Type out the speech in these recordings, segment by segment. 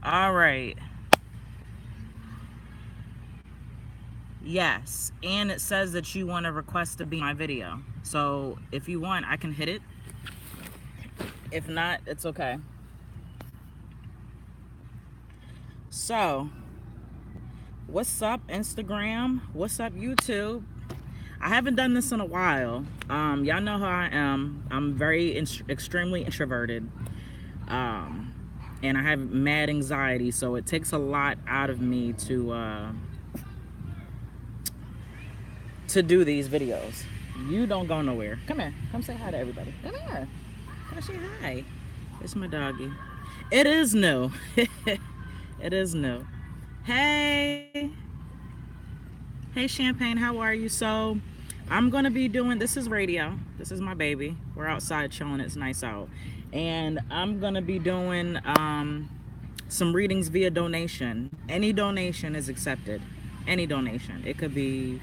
All right. Yes. And it says that you want to request to be in my video. So if you want, I can hit it. If not, it's okay. So, what's up, Instagram? What's up, YouTube? I haven't done this in a while. Y'all know how I am. I'm very extremely introverted. Um, and I have mad anxiety, so it takes a lot out of me to do these videos. You don't go nowhere. Come here. Come say hi to everybody. Come here. Come say hi. It's my doggy. It is new. It is new. Hey. Hey, Champagne. How are you? So, I'm going to be doing, this is radio. This is my baby. We're outside chilling. It's nice out. And I'm going to be doing some readings via donation. Any donation is accepted. Any donation. It could be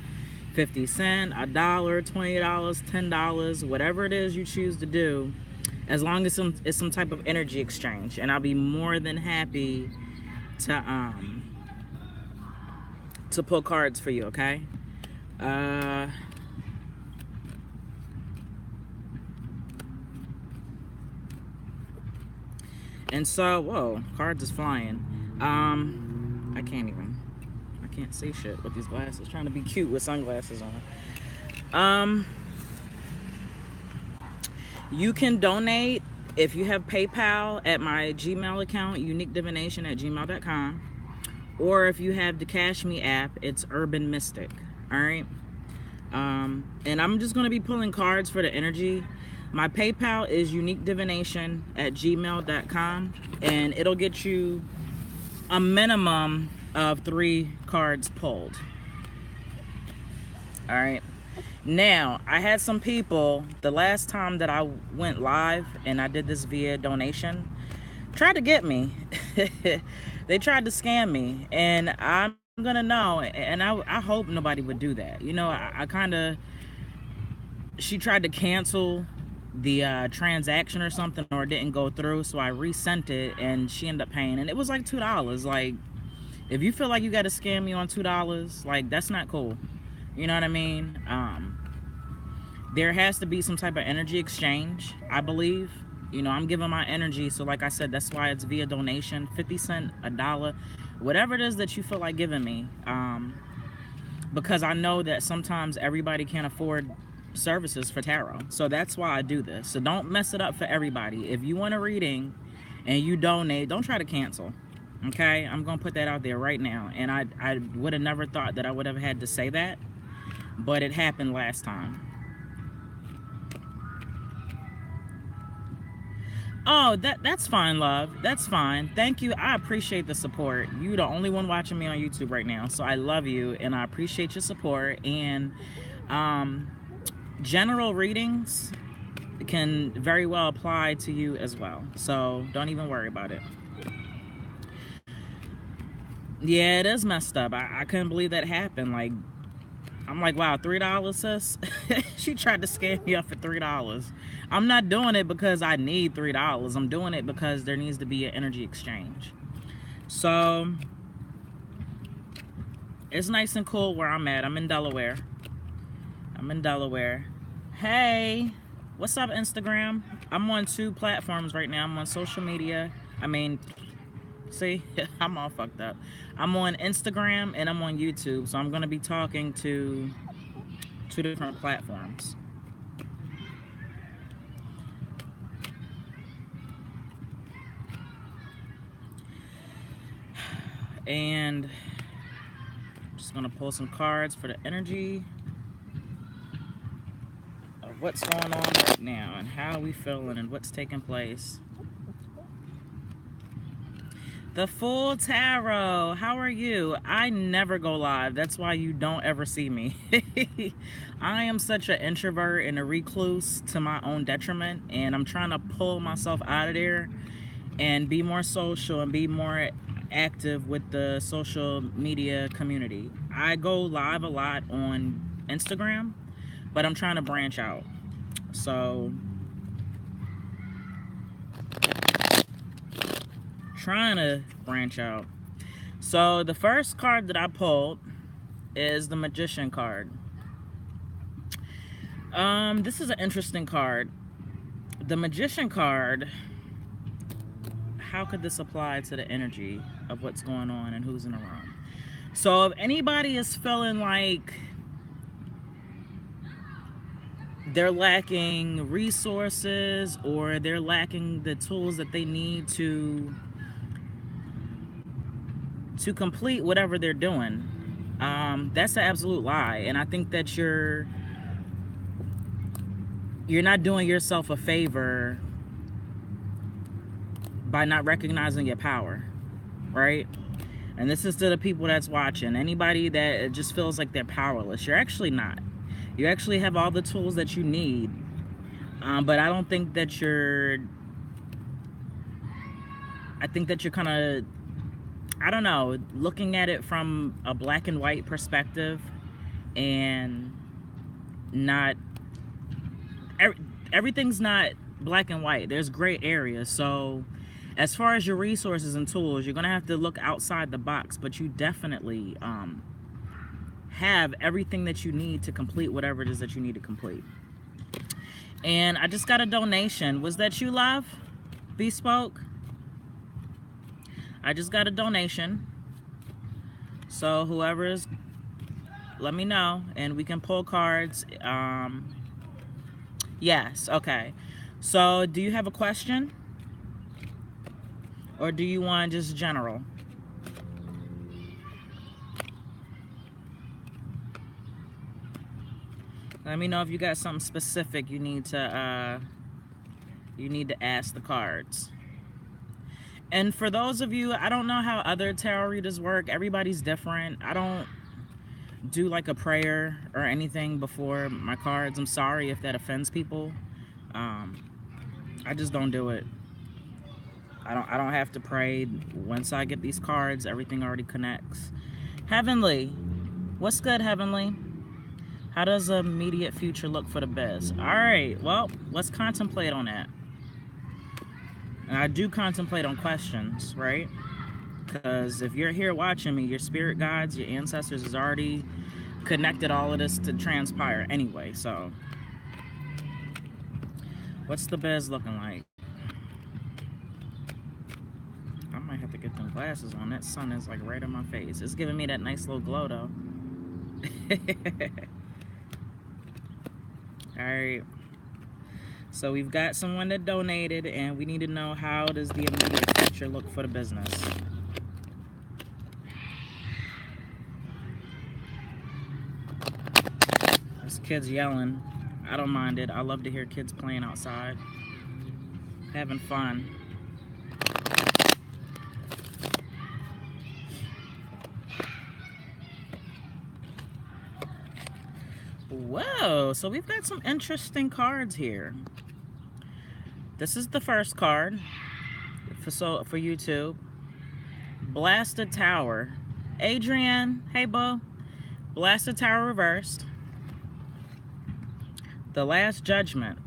50 cents, a dollar, $20, $10, whatever it is you choose to do, as long as it's some type of energy exchange. And I'll be more than happy to pull cards for you, okay? And so, whoa, cards is flying. I can't see shit with these glasses. Trying to be cute with sunglasses on. You can donate if you have PayPal at my Gmail account, uniquedivination@gmail.com. Or if you have the Cash Me app, it's Urban Mystik. All right. And I'm just going to be pulling cards for the energy. My PayPal is uniquedivination@gmail.com, and it'll get you a minimum of 3 cards pulled. All right. Now, I had some people, the last time that I went live and I did this via donation, tried to get me. They tried to scam me, and I'm gonna know, and I hope nobody would do that. You know, I kind of, she tried to cancel the transaction or something, or it didn't go through, so I resent it, and she ended up paying, and it was like $2. Like, if you feel like you got to scam me on $2, like, that's not cool. You know what I mean? There has to be some type of energy exchange, I believe. You know, I'm giving my energy, so like I said, that's why it's via donation, 50 cents, a dollar, whatever it is that you feel like giving me. Because I know that sometimes everybody can't afford services for tarot. So that's why I do this. So don't mess it up for everybody. If you want a reading and you donate, don't try to cancel. Okay? I'm going to put that out there right now. And I would have never thought that I would have had to say that, but it happened last time. Oh, that's fine, love. That's fine. Thank you. I appreciate the support. You're the only one watching me on YouTube right now, so I love you and I appreciate your support. And general readings can very well apply to you as well, so don't even worry about it. Yeah, it is messed up. I couldn't believe that happened. Like, I'm like, wow, $3, sis? She tried to scam me up for $3. I'm not doing it because I need $3. I'm doing it because there needs to be an energy exchange. So, it's nice and cool where I'm at. I'm in Delaware. Hey, what's up, Instagram? I'm on 2 platforms right now. I'm on social media. See, I'm all fucked up. I'm on Instagram and I'm on YouTube, so I'm going to be talking to 2 different platforms. And I'm just going to pull some cards for the energy of what's going on right now and how we feeling and what's taking place. The Full Tarot, how are you? I never go live. That's why you don't ever see me. I am such an introvert and a recluse to my own detriment, and I'm trying to pull myself out of there and be more social and be more active with the social media community. I go live a lot on Instagram, but I'm trying to branch out. So trying to branch out. So the first card that I pulled is the Magician card. This is an interesting card. The Magician card, how could this apply to the energy of what's going on and who's in the room? So if anybody is feeling like they're lacking resources or they're lacking the tools that they need to complete whatever they're doing, that's an absolute lie. And I think that you're not doing yourself a favor by not recognizing your power, right? And this is to the people that's watching. Anybody that just feels like they're powerless, you're actually not. You actually have all the tools that you need. But I don't think that I think that you're kind of, I don't know, looking at it from a black and white perspective and not, everything's not black and white. There's gray areas. So as far as your resources and tools, you're going to have to look outside the box, but you definitely have everything that you need to complete whatever it is that you need to complete. And I just got a donation. Was that you, love? Bespoke? I just got a donation. So whoever is, let me know and we can pull cards. Yes, okay. So do you have a question? Or do you want just general? Let me know if you got something specific you need to ask the cards. And for those of you, I don't know how other tarot readers work. Everybody's different. I don't do like a prayer or anything before my cards. I'm sorry if that offends people. I just don't do it. I don't have to pray. Once I get these cards, everything already connects. Heavenly, what's good, Heavenly? How does the immediate future look for the biz? All right, well, let's contemplate on that. And I do contemplate on questions, right? Because if you're here watching me, your spirit guides, your ancestors has already connected all of this to transpire anyway. So what's the biz looking like? I might have to get them glasses on. That sun is like right in my face. It's giving me that nice little glow though. All right. So we've got someone that donated and we need to know, how does the immediate future look for the business? This kid's yelling. I don't mind it. I love to hear kids playing outside, having fun. Whoa, so we've got some interesting cards here. This is the first card for YouTube. Blasted Tower. Adrian, hey boo. Blasted Tower reversed. The Last Judgment.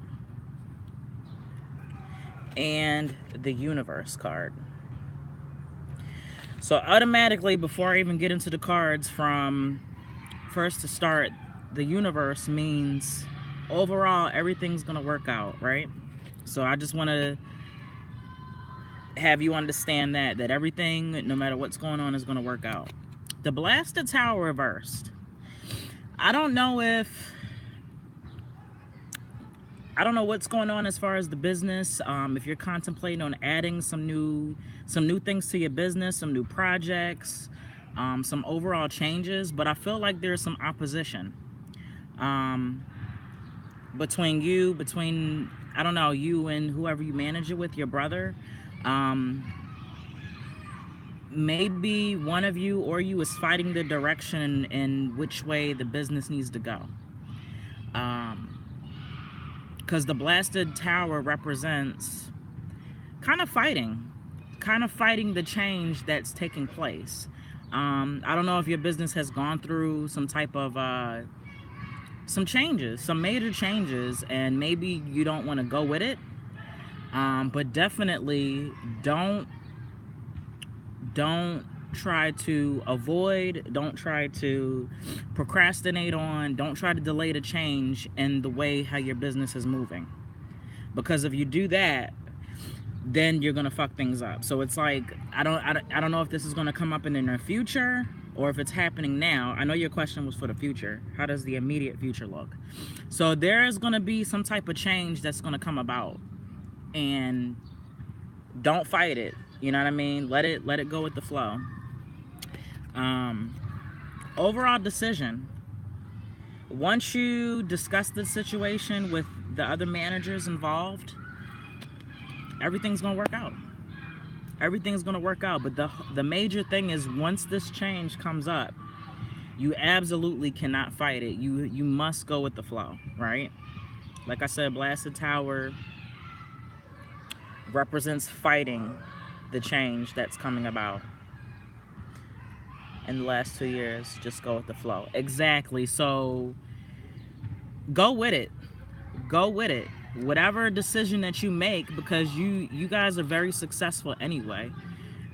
And the Universe card. So automatically, before I even get into the cards from first to start, the universe means overall everything's gonna work out, right? So I just want to have you understand that everything, no matter what's going on, is gonna work out. The Blasted Tower reversed. I don't know what's going on as far as the business. If you're contemplating on adding some new things to your business, some new projects, some overall changes, but I feel like there's some opposition between I don't know, you and whoever you manage it with, your brother. Maybe one of you or you is fighting the direction in which way the business needs to go. Because the Blasted Tower represents kind of fighting the change that's taking place. I don't know if your business has gone through some type of some changes, some major changes, and maybe you don't want to go with it, but definitely don't Don't try to avoid, don't try to procrastinate on, don't try to delay the change in the way how your business is moving. Because if you do that, then you're gonna fuck things up. So it's like, I don't know if this is gonna come up in the near future or if it's happening now. I know your question was for the future. How does the immediate future look? So there is gonna be some type of change that's gonna come about, and don't fight it. You know what I mean? Let it go with the flow. Overall decision. Once you discuss the situation with the other managers involved, everything's gonna work out. Everything's gonna work out. But the major thing is, once this change comes up, you absolutely cannot fight it. You must go with the flow, right? Like I said, Blasted Tower represents fighting the change that's coming about in the last 2 years. Just go with the flow. Exactly. So go with it. Go with it. Whatever decision that you make, because you guys are very successful anyway.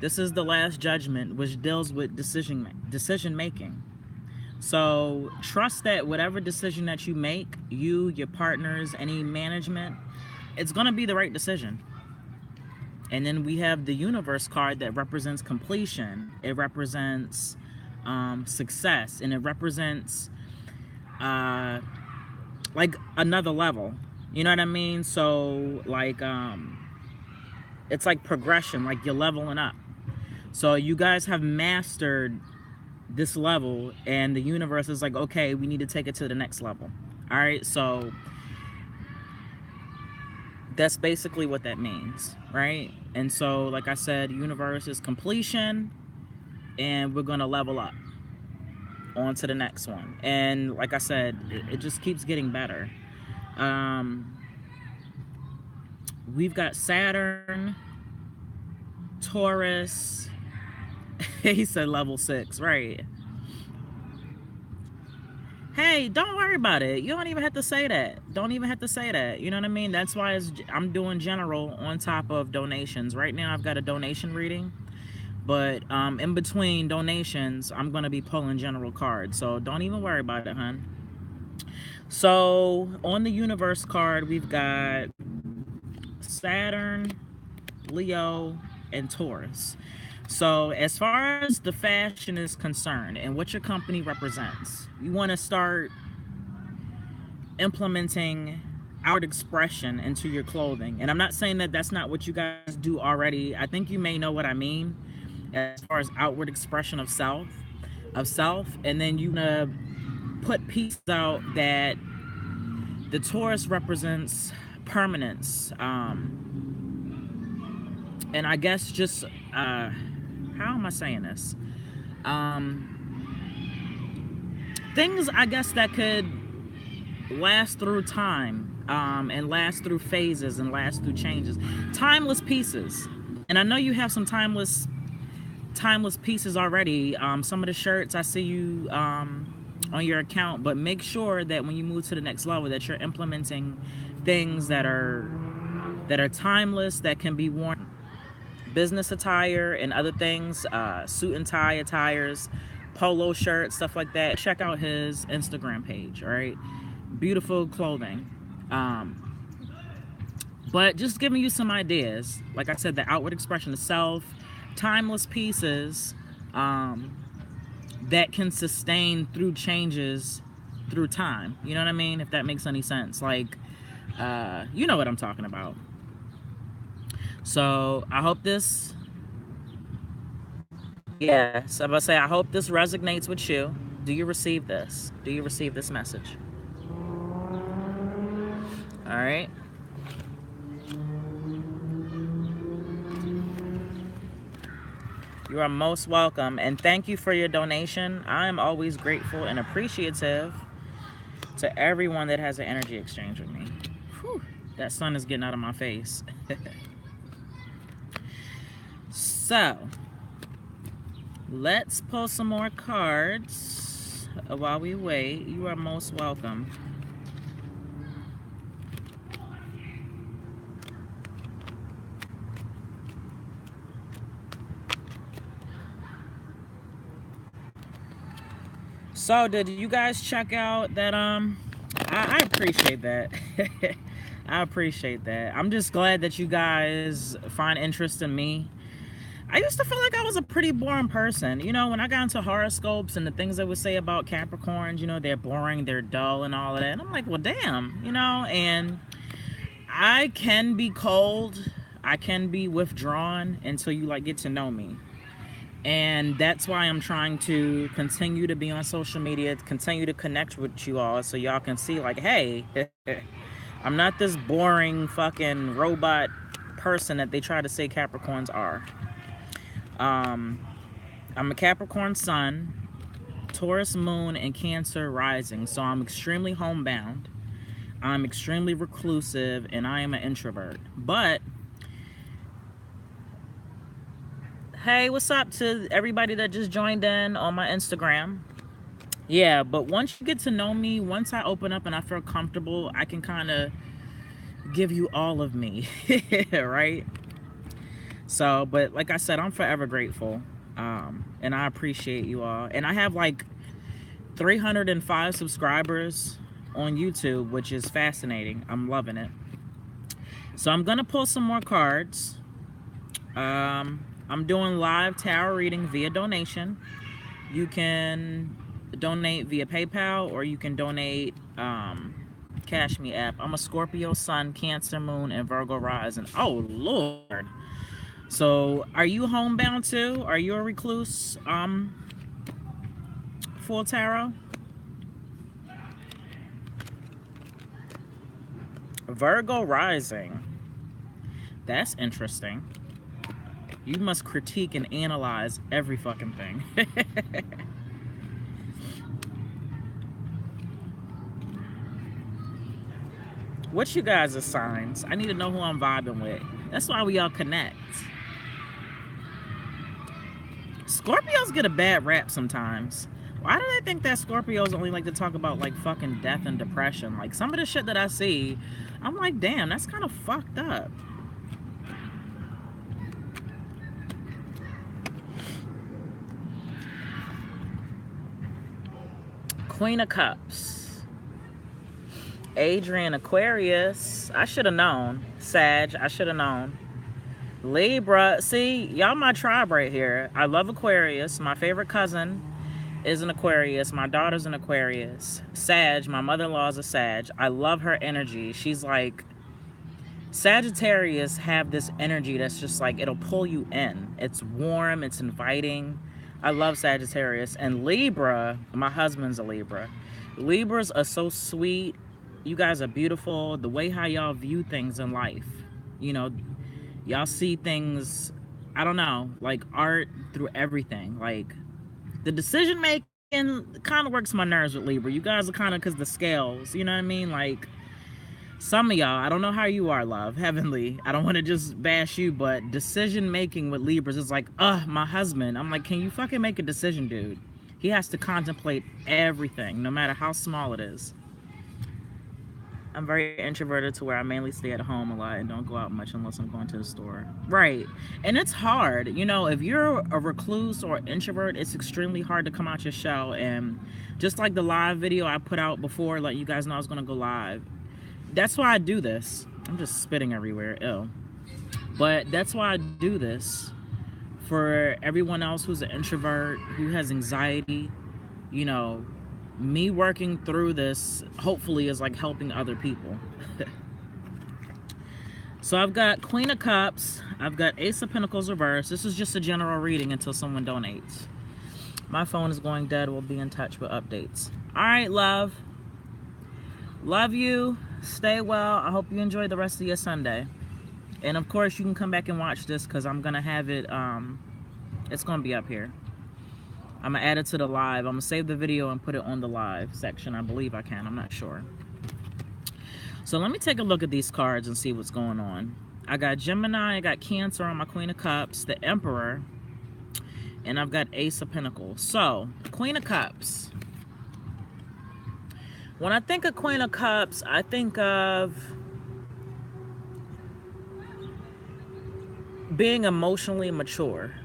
This is the last judgment, which deals with decision making. So trust that whatever decision that you make, you, your partners, any management, it's gonna be the right decision. And then we have the universe card that represents completion. It represents success, and it represents like another level. You know what I mean? So like it's like progression, like you're leveling up. So you guys have mastered this level, and the universe is like, okay, we need to take it to the next level. All right, so that's basically what that means, right? And so, like I said, universe is completion, and we're gonna level up on to the next one. And like I said, it just keeps getting better. We've got Saturn, Taurus. He said level 6, right? Hey, don't worry about it. You don't even have to say that. Don't even have to say that. You know what I mean? That's why I'm doing general on top of donations. Right now, I've got a donation reading. But in between donations, I'm going to be pulling general cards. So don't even worry about it, hon. So on the universe card, we've got Saturn, Leo, and Taurus. So as far as the fashion is concerned and what your company represents, you want to start implementing outward expression into your clothing. And I'm not saying that that's not what you guys do already. I think you may know what I mean as far as outward expression of self. And then you want to put pieces out that the Taurus represents permanence. And I guess just how am I saying this? Things, I guess, that could last through time, and last through phases and last through changes. Timeless pieces. And I know you have some timeless pieces already. Some of the shirts I see you on your account, but make sure that when you move to the next level that you're implementing things that are timeless, that can be worn. Business attire and other things, suit and tie attires, polo shirts, stuff like that. Check out his Instagram page, all right? Beautiful clothing. But just giving you some ideas. Like I said, the outward expression of self, timeless pieces that can sustain through changes through time. You know what I mean? If that makes any sense. Like, you know what I'm talking about. So I hope this, yes, I'm gonna say, I hope this resonates with you. Do you receive this? Do you receive this message? All right. You are most welcome, and thank you for your donation. I am always grateful and appreciative to everyone that has an energy exchange with me. Whew, that sun is getting out of my face. So, let's pull some more cards while we wait. You are most welcome. So did you guys check out that I appreciate that. I appreciate that. I'm just glad that you guys find interest in me. I used to feel like I was a pretty boring person. You know, when I got into horoscopes and the things they would say about Capricorns, you know, they're boring, they're dull and all of that. And I'm like, well, damn, you know, and I can be cold. I can be withdrawn until you like get to know me. And that's why I'm trying to continue to be on social media, continue to connect with you all so y'all can see like, hey, I'm not this boring fucking robot person that they try to say Capricorns are. I'm a Capricorn sun, Taurus moon, and Cancer rising. So I'm extremely homebound. I'm extremely reclusive, and I am an introvert. But hey, what's up to everybody that just joined in on my Instagram? Yeah, but once you get to know me, once I open up and I feel comfortable, I can kind of give you all of me, right? So, but like I said, I'm forever grateful, and I appreciate you all. And I have like 305 subscribers on YouTube, which is fascinating. I'm loving it. So I'm gonna pull some more cards. I'm doing live tarot reading via donation. You can donate via PayPal or you can donate Cash Me app. I'm a Scorpio sun, Cancer moon, and Virgo rising. Oh Lord. So are you homebound too? Are you a recluse? Full tarot? Virgo rising. That's interesting. You must critique and analyze every fucking thing. What's you guys' signs? I need to know who I'm vibing with. That's why we all connect. Scorpios get a bad rap sometimes. Why do they think that Scorpios only like to talk about like fucking death and depression? Like some of the shit that I see, I'm like, damn, that's kind of fucked up. Queen of Cups. Adrian, Aquarius. I should have known. Sag, I should have known. Libra. See, y'all my tribe right here. I love Aquarius. My favorite cousin is an Aquarius. My daughter's an Aquarius. Sag, my mother-in-law is a Sag. I love her energy. She's like, Sagittarius have this energy that's just like, it'll pull you in. It's warm, it's inviting. I love Sagittarius. And Libra, my husband's a Libra. Libras are so sweet. You guys are beautiful. The way how y'all view things in life. You know, y'all see things, I don't know, like art through everything. Like the decision making kind of works my nerves with Libra. You guys are kind of, because the scales, you know what I mean? Like some of y'all, I don't know how you are, love, heavenly. I don't want to just bash you, but decision making with Libras is like, my husband. I'm like, can you fucking make a decision, dude? He has to contemplate everything, no matter how small it is. I'm very introverted to where I mainly stay at home a lot and don't go out much unless I'm going to the store. Right. And it's hard. You know, if you're a recluse or introvert, it's extremely hard to come out your shell. And just like the live video I put out before, like you guys know I was going to go live. That's why I do this. I'm just spitting everywhere. Ew. But that's why I do this. For everyone else who's an introvert, who has anxiety, you know, me working through this hopefully is like helping other people. So I've got Queen of Cups. I've got Ace of Pentacles reverse. This is just a general reading until someone donates. My phone is going dead. We'll be in touch with updates. All right, love. Love you. Stay well. I hope you enjoy the rest of your Sunday. And of course, you can come back and watch this because I'm going to have it. It's going to be up here. I'm going to add it to the live. I'm going to save the video and put it on the live section. I believe I can. I'm not sure. So let me take a look at these cards and see what's going on. I got Gemini. I got Cancer on my Queen of Cups. The Emperor. And I've got Ace of Pentacles. So, Queen of Cups. When I think of Queen of Cups, I think of being emotionally mature.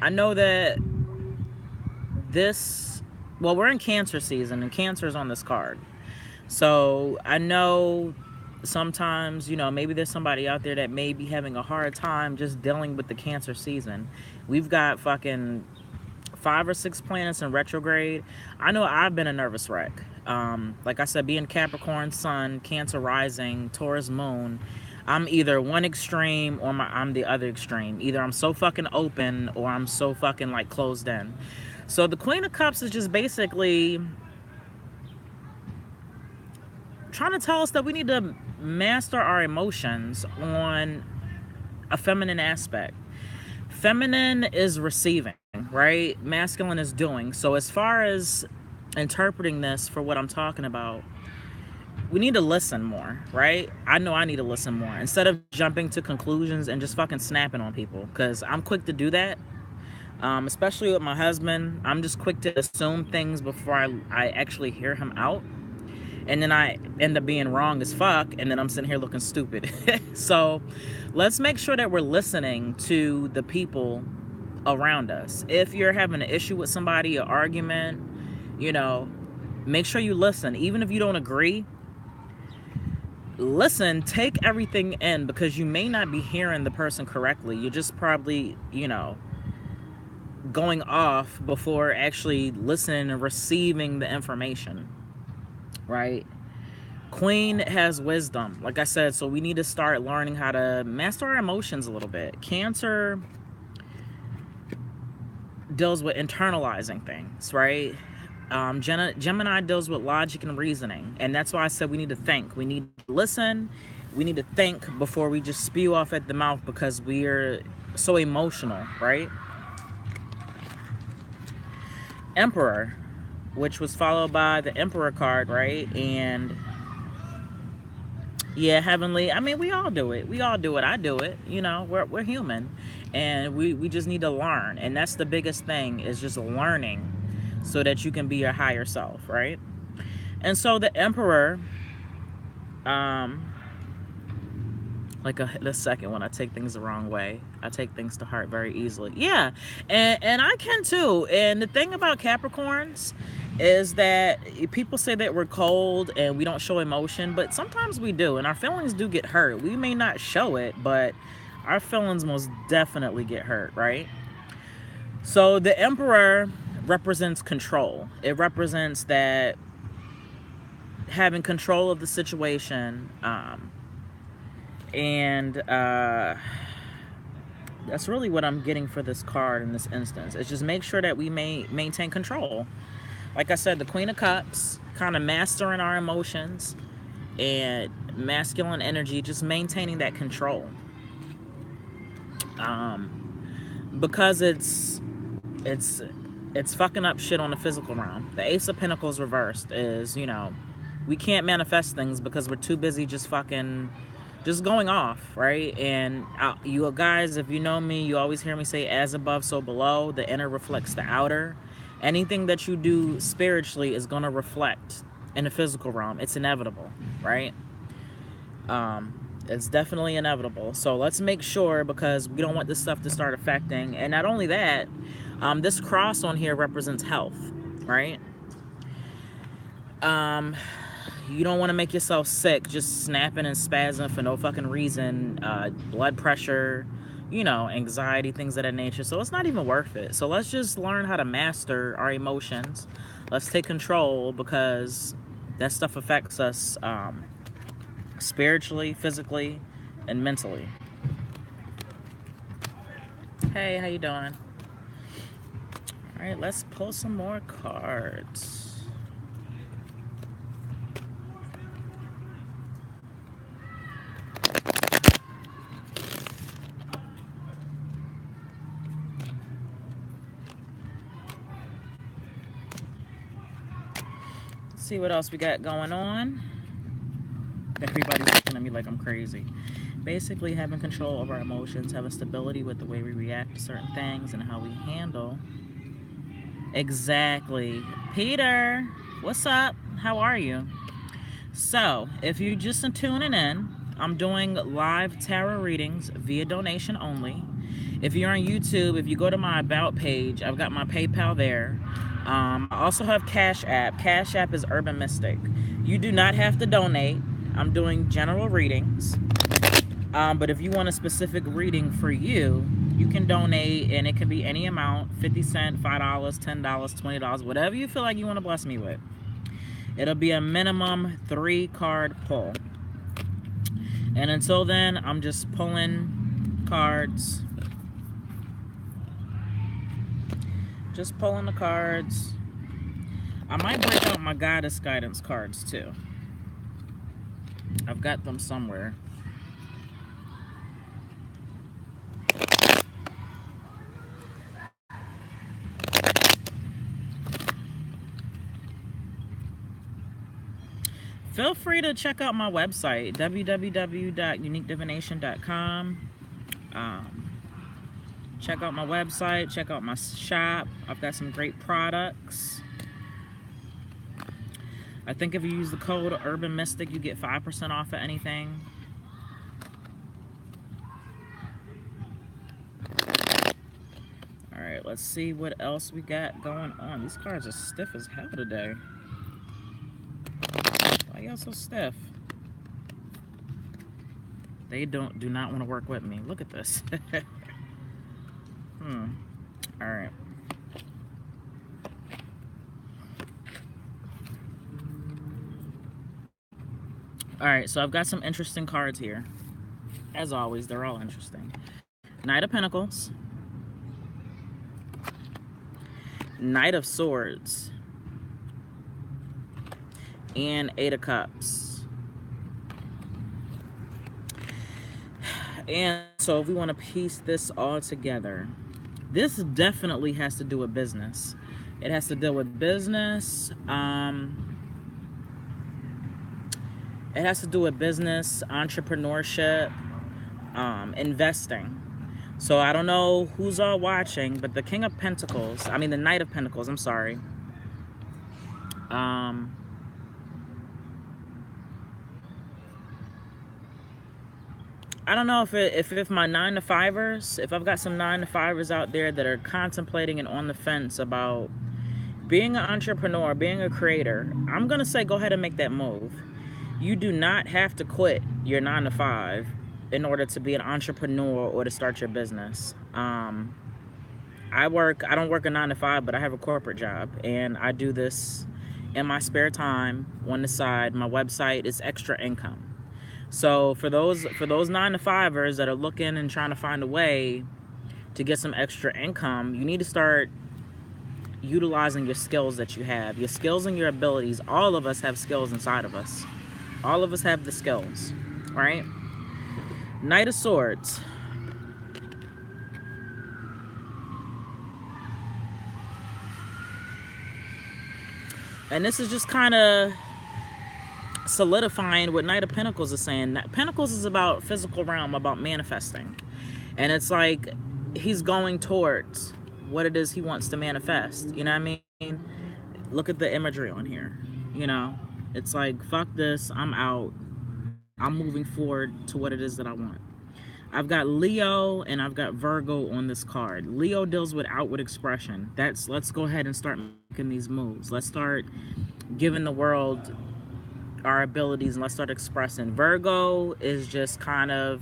I know that this well, we're in Cancer season, and Cancer is on this card. So I know sometimes, you know, maybe there's somebody out there that may be having a hard time just dealing with the Cancer season. We've got fucking 5 or 6 planets in retrograde. I know I've been a nervous wreck. Like I said, being Capricorn Sun, Cancer rising, Taurus moon, I'm either one extreme or I'm the other extreme. Either I'm so fucking open or I'm so fucking like closed in. So the Queen of Cups is just basically trying to tell us that we need to master our emotions on a feminine aspect. Feminine is receiving, right? Masculine is doing. So as far as interpreting this for what I'm talking about, we need to listen more, right? I know I need to listen more instead of jumping to conclusions and just fucking snapping on people, because I'm quick to do that. Especially with my husband, I'm just quick to assume things before I actually hear him out. And then I end up being wrong as fuck, and then I'm sitting here looking stupid. So let's make sure that we're listening to the people around us. If you're having an issue with somebody, an argument, you know, make sure you listen. Even if you don't agree, listen, take everything in, because you may not be hearing the person correctly. You're just probably, you know, going off before actually listening and receiving the information. Right? Queen has wisdom, like I said, so we need to start learning how to master our emotions a little bit. Cancer deals with internalizing things, right? Gemini deals with logic and reasoning, and that's why I said we need to think. We need to listen. We need to think before we just spew off at the mouth, because we're so emotional, right? Emperor, which was followed by the Emperor card, right? And yeah, heavenly. I mean, we all do it. We all do it. I do it. You know, we're human, and we just need to learn. And that's the biggest thing, is just learning so that you can be your higher self, right? And so the Emperor, like the second one, I take things the wrong way. I take things to heart very easily. Yeah, and I can too. And the thing about Capricorns is that people say that we're cold and we don't show emotion, but sometimes we do, and our feelings do get hurt. We may not show it, but our feelings most definitely get hurt, right? So the Emperor represents control. It represents that having control of the situation, and that's really what I'm getting for this card in this instance. It's just make sure that we maintain control. Like I said, the Queen of Cups, kind of mastering our emotions, and masculine energy, just maintaining that control. Because it's fucking up shit on the physical realm. The Ace of Pentacles reversed is, you know, we can't manifest things because we're too busy just going off, right? And you guys, if you know me, you always hear me say, as above, so below. The inner reflects the outer. Anything that you do spiritually is going to reflect in the physical realm. It's inevitable, right? It's definitely inevitable. So let's make sure, because we don't want this stuff to start affecting. And not only that, this cross on here represents health, right? You don't want to make yourself sick, just snapping and spazzing for no fucking reason. Blood pressure, you know, anxiety, things of that nature. So it's not even worth it. So let's just learn how to master our emotions. Let's take control, because that stuff affects us spiritually, physically, and mentally. Hey, how you doing? All right, let's pull some more cards. See what else we got going on. Everybody's looking at me like I'm crazy. Basically, having control over our emotions, having stability with the way we react to certain things and how we handle. Exactly. Peter, what's up? How are you? So, if you're just tuning in, I'm doing live tarot readings via donation only. If you're on YouTube, if you go to my About page, I've got my PayPal there. I also have Cash App. Cash App is Urban Mystik. You do not have to donate. I'm doing general readings. But if you want a specific reading for you, you can donate, and it can be any amount, 50 cents, $5, $10, $20, whatever you feel like you want to bless me with. It'll be a minimum 3-card pull. And until then, I'm just pulling cards. Just pulling the cards. I might break out my Goddess Guidance cards too. I've got them somewhere. Feel free to check out my website, www.uniquedivination.com. Check out my website, check out my shop. I've got some great products. I think if you use the code Urban Mystik, you get 5% off of anything. All right, let's see what else we got going on. These cards are stiff as hell today. Why y'all so stiff? They do not want to work with me. Look at this. All right. All right, so I've got some interesting cards here. As always, they're all interesting. Knight of Pentacles. Knight of Swords. And 8 of Cups. And so if we want to piece this all together, this definitely has to do with business. It has to deal with business. It has to do with business, entrepreneurship, investing. So I don't know who's all watching, but the King of Pentacles, I mean the Knight of Pentacles, I'm sorry. I don't know if my 9-to-5ers, if I've got some 9-to-5ers out there that are contemplating and on the fence about being an entrepreneur, being a creator, I'm going to say go ahead and make that move. You do not have to quit your 9-to-5 in order to be an entrepreneur or to start your business. I don't work a 9-to-5, but I have a corporate job, and I do this in my spare time on the side. My website is extra income. So for those 9-to-5ers that are looking and trying to find a way to get some extra income, you need to start utilizing your skills that you have, your skills and your abilities. All of us have skills inside of us. All of us have the skills, right? Knight of Swords. And this is just kind of solidifying what Knight of Pentacles is saying. Pentacles is about physical realm, about manifesting. And it's like he's going towards what it is he wants to manifest. You know what I mean? Look at the imagery on here. You know, it's like, fuck this, I'm out. I'm moving forward to what it is that I want. I've got Leo and I've got Virgo on this card. Leo deals with outward expression. Let's go ahead and start making these moves. Let's start giving the world our abilities and let's start expressing. Virgo is just kind of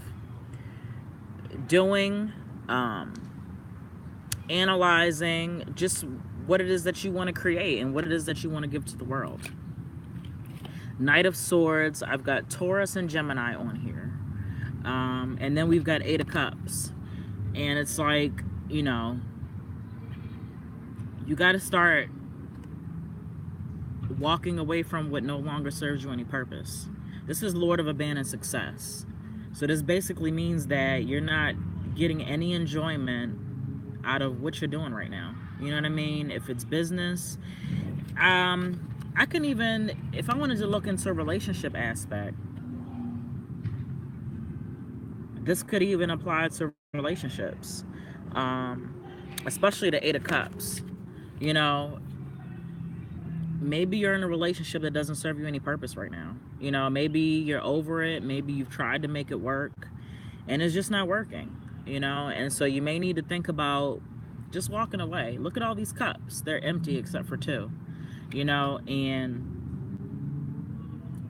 doing, analyzing just what it is that you want to create and what it is that you want to give to the world. Knight of Swords, I've got Taurus and Gemini on here. And then we've got 8 of Cups. And it's like, you know, you got to start walking away from what no longer serves you any purpose. This is Lord of Abandoned Success. So this basically means that you're not getting any enjoyment out of what you're doing right now. You know what I mean? If it's business, I can even, if I wanted to look into a relationship aspect, this could even apply to relationships, especially the 8 of Cups. You know, maybe you're in a relationship that doesn't serve you any purpose right now. You know, maybe you're over it. Maybe you've tried to make it work and it's just not working, you know? And so you may need to think about just walking away. Look at all these cups. They're empty except for 2, you know, and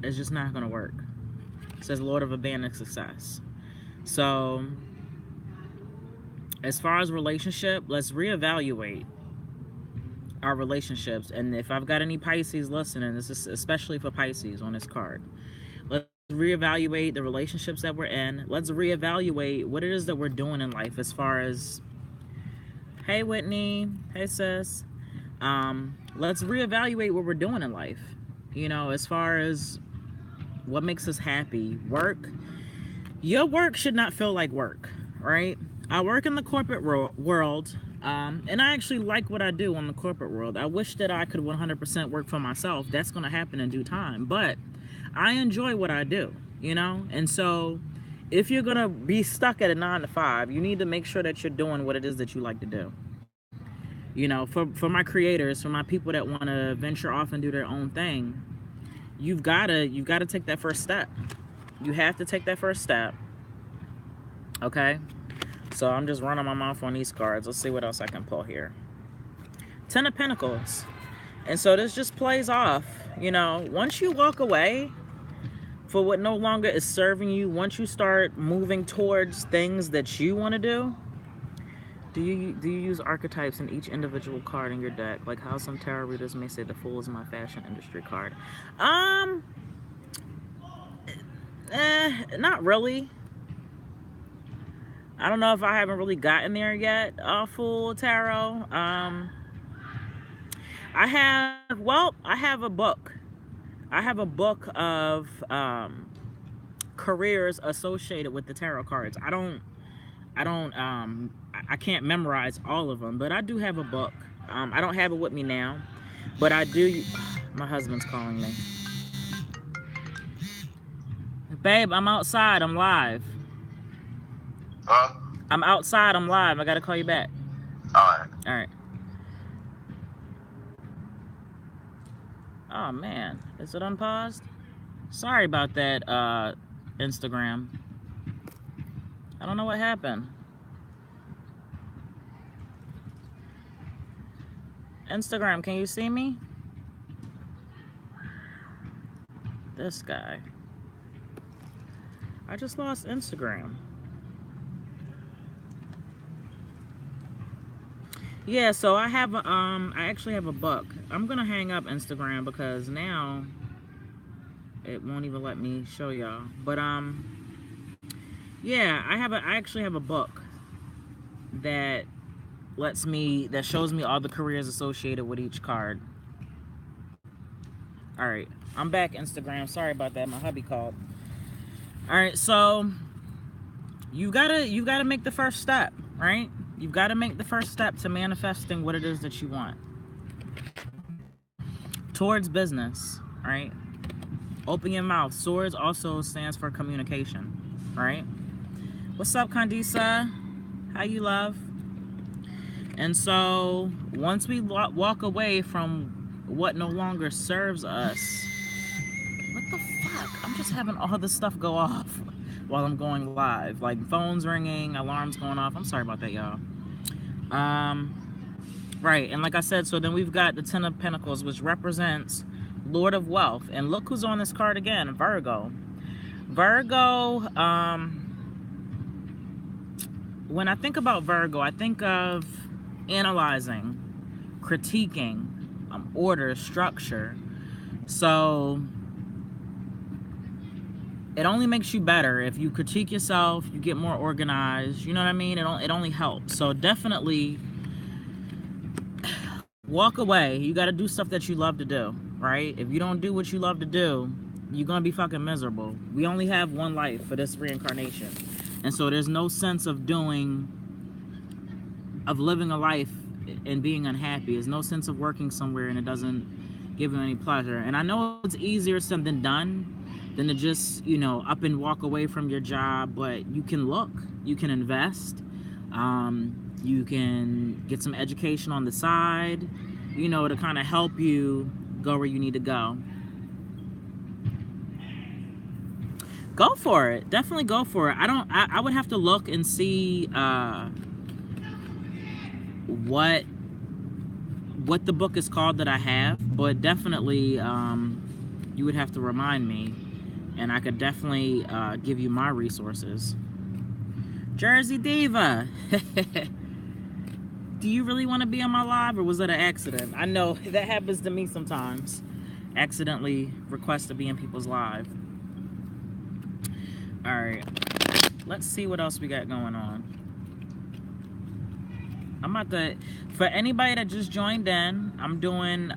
it's just not going to work. It says Lord of Abandoned Success. So as far as relationship, let's reevaluate our relationships. And if I've got any Pisces listening, this is especially for Pisces on this card. Let's reevaluate the relationships that we're in. Let's reevaluate what it is that we're doing in life as far as, hey Whitney, hey sis. Let's reevaluate what we're doing in life. You know, as far as what makes us happy. Work. Your work should not feel like work, right? I work in the corporate world, and I actually like what I do in the corporate world. I wish that I could 100% work for myself. That's going to happen in due time, but I enjoy what I do, you know? And so if you're going to be stuck at a 9 to 5, you need to make sure that you're doing what it is that you like to do. You know, for my creators, for my people that want to venture off and do their own thing, you've got to take that first step. You have to take that first step. Okay? So I'm just running my mouth on these cards. Let's see what else I can pull here. 10 of Pentacles. And so this just plays off. You know, once you walk away for what no longer is serving you, once you start moving towards things that you want to do, do you use archetypes in each individual card in your deck? Like how some tarot readers may say the Fool is my fashion industry card. Not really. I don't know if I haven't really gotten there yet, Fool Tarot. I have a book. I have a book of careers associated with the tarot cards. I can't memorize all of them, but I do have a book. I don't have it with me now, but I do. My husband's calling me. Babe, I'm outside. I'm live. Huh? I'm outside. I'm live. I gotta call you back. All right. Oh man, is it unpaused? Sorry about that, Instagram. I don't know what happened. Instagram, can you see me? This guy. I just lost Instagram. Yeah, so I have I actually have a book. I'm gonna hang up Instagram because now it won't even let me show y'all. But yeah, I actually have a book that shows me all the careers associated with each card. All right, I'm back Instagram. Sorry about that. My hubby called. All right, so you gotta make the first step, right? You've got to make the first step to manifesting what it is that you want towards business, right? Open your mouth. Swords also stands for communication, right? What's up, Condisa? How you, love? And so once we walk away from what no longer serves us, what the fuck? I'm just having all this stuff go off while I'm going live, like phones ringing, alarms going off. I'm sorry about that, y'all. Right, and like I said, so then we've got the 10 of Pentacles, which represents Lord of Wealth. And look who's on this card again, Virgo. Virgo, when I think about Virgo, I think of analyzing, critiquing, order, structure. So it only makes you better if you critique yourself, you get more organized, you know what I mean? It only helps. So definitely walk away. You got to do stuff that you love to do, right? If you don't do what you love to do, you're going to be fucking miserable. We only have one life for this reincarnation. And so there's no sense of living a life and being unhappy. There's no sense of working somewhere and it doesn't give you any pleasure. And I know it's easier said than done than to just, you know, up and walk away from your job, but you can look, you can invest, you can get some education on the side, you know, to kind of help you go where you need to go. Go for it. Definitely go for it. I would have to look and see what the book is called that I have, but definitely you would have to remind me, and I could definitely give you my resources. Jersey Diva. Do you really want to be on my live, or was that an accident? I know that happens to me sometimes. Accidentally request to be in people's live. All right, let's see what else we got going on. I'm about to, for anybody that just joined in, I'm doing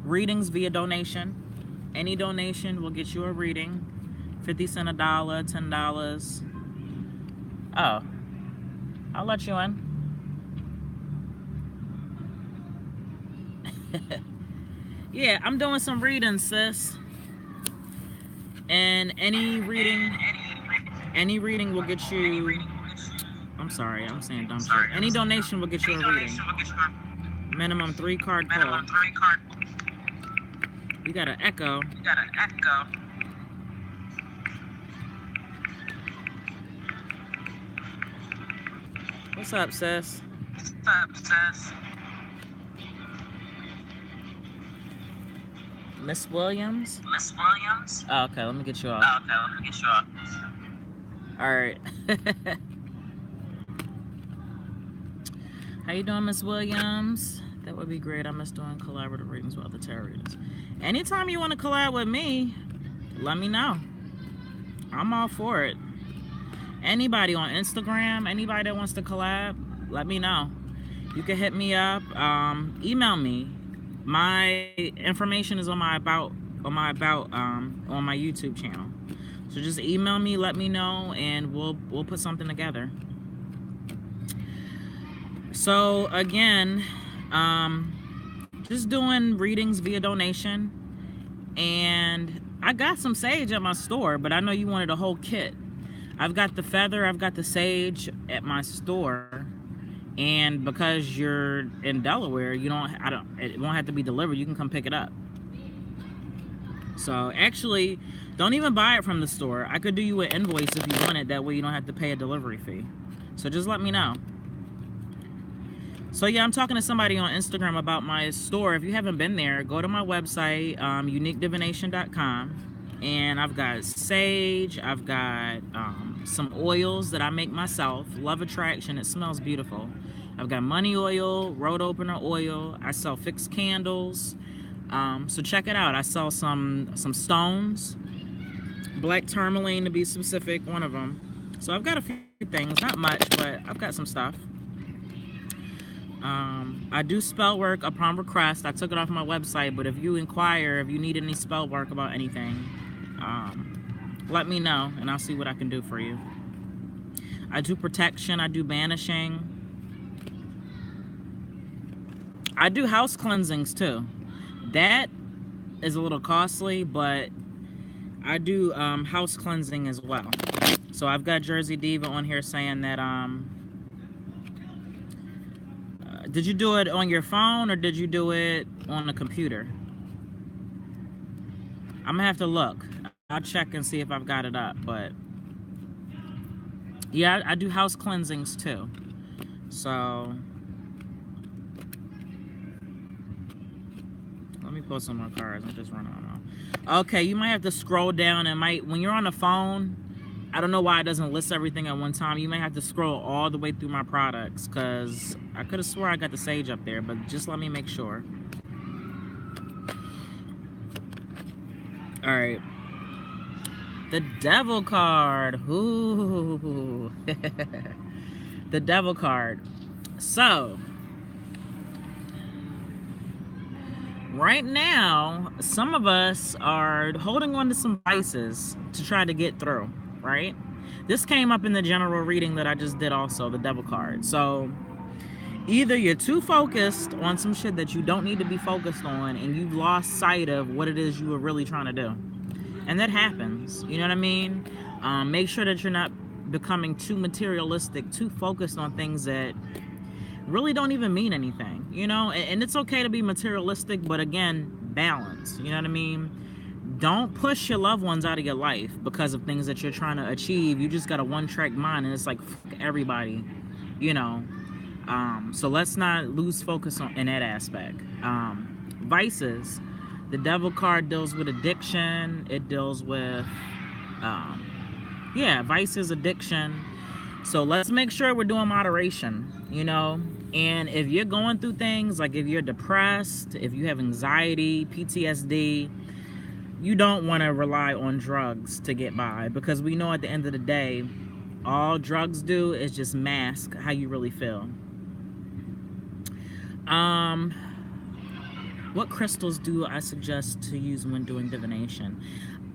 readings via donation. Any donation will get you a reading. 50 cents, $1, $10. Oh, I'll let you in. Yeah, I'm doing some readings, sis. And any reading will get you, I'm sorry, I'm saying dumb shit. Any donation will get you a reading. Minimum 3 card pull. You got an echo. What's up, sis? Miss Williams? Oh, okay, let me get you off. Alright. How you doing, Miss Williams? That would be great. I miss doing collaborative readings with other tarot readers. Anytime you want to collab with me, let me know. I'm all for it. Anybody on Instagram, anybody that wants to collab, let me know. You can hit me up, email me. My information is on my about on my YouTube channel. So just email me, let me know, and we'll put something together. So again, just doing readings via donation, and I got some sage at my store, but I know you wanted a whole kit. I've got the feather, I've got the sage at my store, and because you're in Delaware, it won't have to be delivered. You can come pick it up. So actually, don't even buy it from the store. I could do you an invoice if you want it. That way you don't have to pay a delivery fee. So just let me know. So yeah, I'm talking to somebody on Instagram about my store. If you haven't been there, go to my website, uniquedivination.com. And I've got sage, I've got some oils that I make myself. Love Attraction, it smells beautiful. I've got money oil, road opener oil. I sell fixed candles. So check it out. I sell some stones, black tourmaline to be specific, one of them. So I've got a few things, not much, but I've got some stuff. I do spell work upon request. I took it off my website, but if you inquire, if you need any spell work about anything, let me know and I'll see what I can do for you. I do protection, I do banishing. I do house cleansings too. That is a little costly, but I do house cleansing as well. So I've got Jersey Diva on here saying that did you do it on your phone or did you do it on the computer? I'm gonna have to look. I'll check and see if I've got it up, but yeah, I do house cleansings too. So let me pull some more cards. I'm just running on. Okay, you might have to scroll down and when you're on the phone, I don't know why it doesn't list everything at one time. You may have to scroll all the way through my products because I could have swore I got the sage up there, but just let me make sure. All right. The Devil card. Ooh. The Devil card. So, right now, some of us are holding on to some vices to try to get through, right? This came up in the general reading that I just did also, the Devil card. So, either you're too focused on some shit that you don't need to be focused on and you've lost sight of what it is you were really trying to do. And that happens, you know what I mean? Make sure that you're not becoming too materialistic, too focused on things that really don't even mean anything, you know? And it's okay to be materialistic, but again, balance, you know what I mean? Don't push your loved ones out of your life because of things that you're trying to achieve. You just got a one-track mind and it's like, fuck everybody, you know? So let's not lose focus on in that aspect. Vices. The devil card deals with addiction. It deals with, vices, addiction. So let's make sure we're doing moderation, And if you're going through things, like if you're depressed, if you have anxiety, PTSD, you don't want to rely on drugs to get by, because we know at the end of the day, all drugs do is just mask how you really feel. What crystals do I suggest to use when doing divination?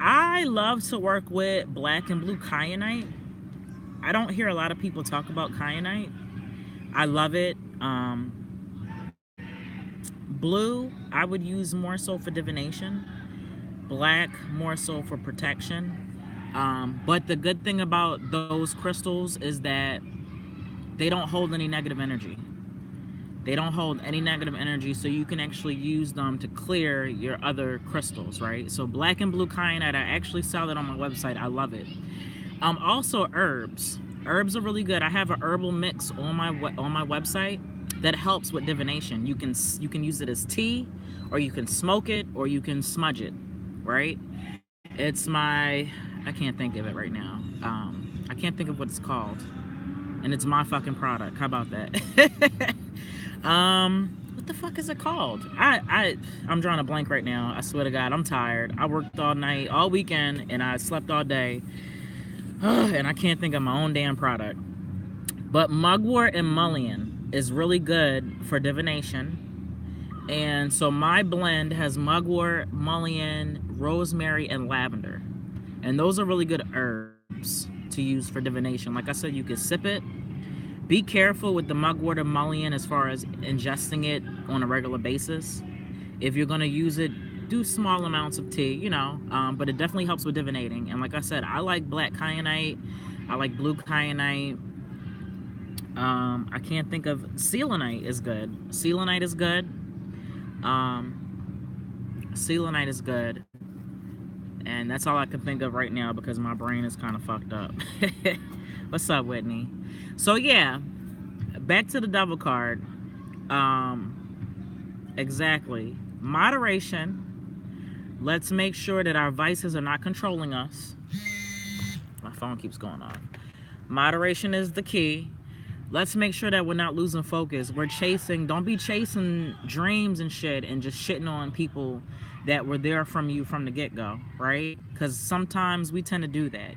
I love to work with black and blue kyanite. I don't hear a lot of people talk about kyanite. I love it. Blue, I would use more so for divination. Black, more so for protection. But the good thing about those crystals is that they don't hold any negative energy. They don't hold any negative energy, so you can actually use them to clear your other crystals, right? So black and blue kyanite, I actually sell it on my website. I love it. Also herbs. Herbs are really good. I have an herbal mix on my website that helps with divination. You can use it as tea, or you can smoke it, or you can smudge it, right? I can't think of it right now. I can't think of what it's called, and it's my fucking product. How about that? What the fuck is it called? I'm drawing a blank right now. I swear to God, I'm tired. I worked all night, all weekend, and I slept all day. And I can't think of my own damn product. But mugwort and mullein is really good for divination. And so my blend has mugwort, mullein, rosemary, and lavender. And those are really good herbs to use for divination. Like I said, you can sip it. Be careful with the mugwort and mullein as far as ingesting it on a regular basis. If you're going to use it, do small amounts of tea, but it definitely helps with divinating. And like I said, I like black kyanite. I like blue kyanite. I can't think of... selenite is good. Selenite is good. Selenite is good. And that's all I can think of right now because my brain is kind of fucked up. What's up, Whitney? So yeah, back to the devil card. Exactly. Moderation. Let's make sure that our vices are not controlling us. My phone keeps going off. Moderation is the key. Let's make sure that we're not losing focus. Don't be chasing dreams and shit and just shitting on people that were there from you from the get-go, right? Because sometimes we tend to do that.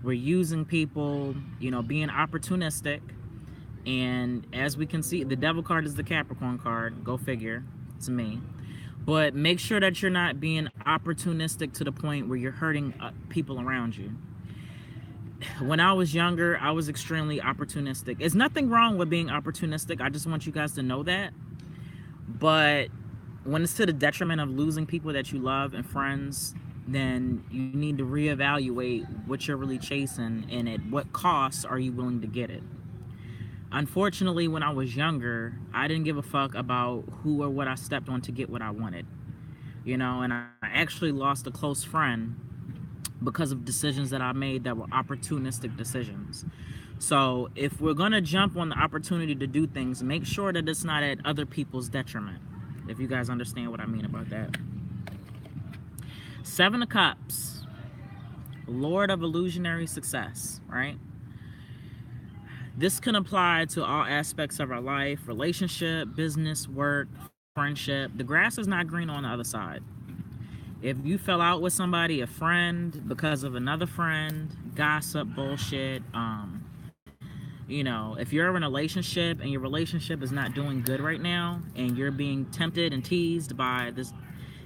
We're using people, being opportunistic. And as we can see, the devil card is the Capricorn card. Go figure. It's me. But make sure that you're not being opportunistic to the point where you're hurting people around you. When I was younger, I was extremely opportunistic. There's nothing wrong with being opportunistic. I just want you guys to know that. But when it's to the detriment of losing people that you love and friends, then you need to reevaluate what you're really chasing and at what cost are you willing to get it. Unfortunately, when I was younger, I didn't give a fuck about who or what I stepped on to get what I wanted. And I actually lost a close friend because of decisions that I made that were opportunistic decisions. So if we're going to jump on the opportunity to do things, make sure that it's not at other people's detriment, if you guys understand what I mean about that. Seven of Cups, Lord of illusionary success, right? This can apply to all aspects of our life: relationship, business, work, friendship. The grass is not green on the other side. If you fell out with somebody, a friend, because of another friend, gossip, bullshit, if you're in a relationship and your relationship is not doing good right now and you're being tempted and teased by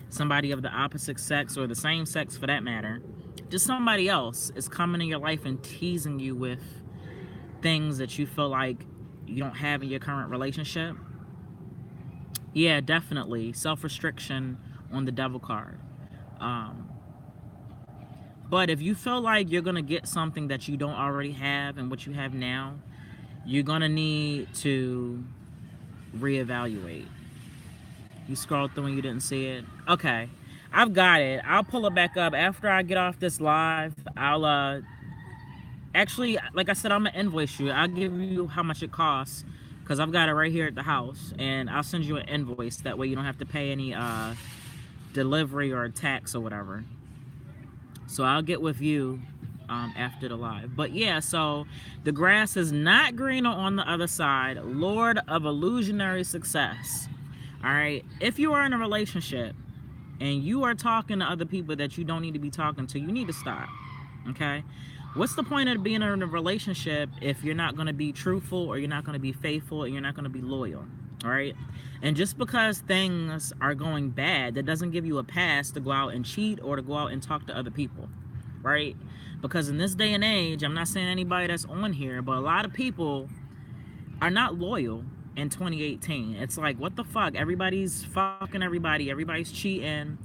somebody of the opposite sex, or the same sex for that matter, just somebody else is coming in your life and teasing you with things that you feel like you don't have in your current relationship, yeah, definitely self-restriction on the devil card. But if you feel like you're gonna get something that you don't already have and what you have now, you're gonna need to reevaluate. You scrolled through and you didn't see it? Okay, I've got it. I'll pull it back up after I get off this live. Actually, like I said, I'm gonna invoice you. I'll give you how much it costs because I've got it right here at the house, and I'll send you an invoice. That way, you don't have to pay any delivery or tax or whatever. So I'll get with you after the live. But yeah, so the grass is not greener on the other side. Lord of illusionary success. All right. If you are in a relationship and you are talking to other people that you don't need to be talking to, you need to stop. Okay. What's the point of being in a relationship if you're not going to be truthful, or you're not going to be faithful, and you're not going to be loyal? All right. And just because things are going bad, that doesn't give you a pass to go out and cheat or to go out and talk to other people. Right. Because in this day and age, I'm not saying anybody that's on here, but a lot of people are not loyal in 2018. It's like, what the fuck? Everybody's fucking everybody. Everybody's cheating.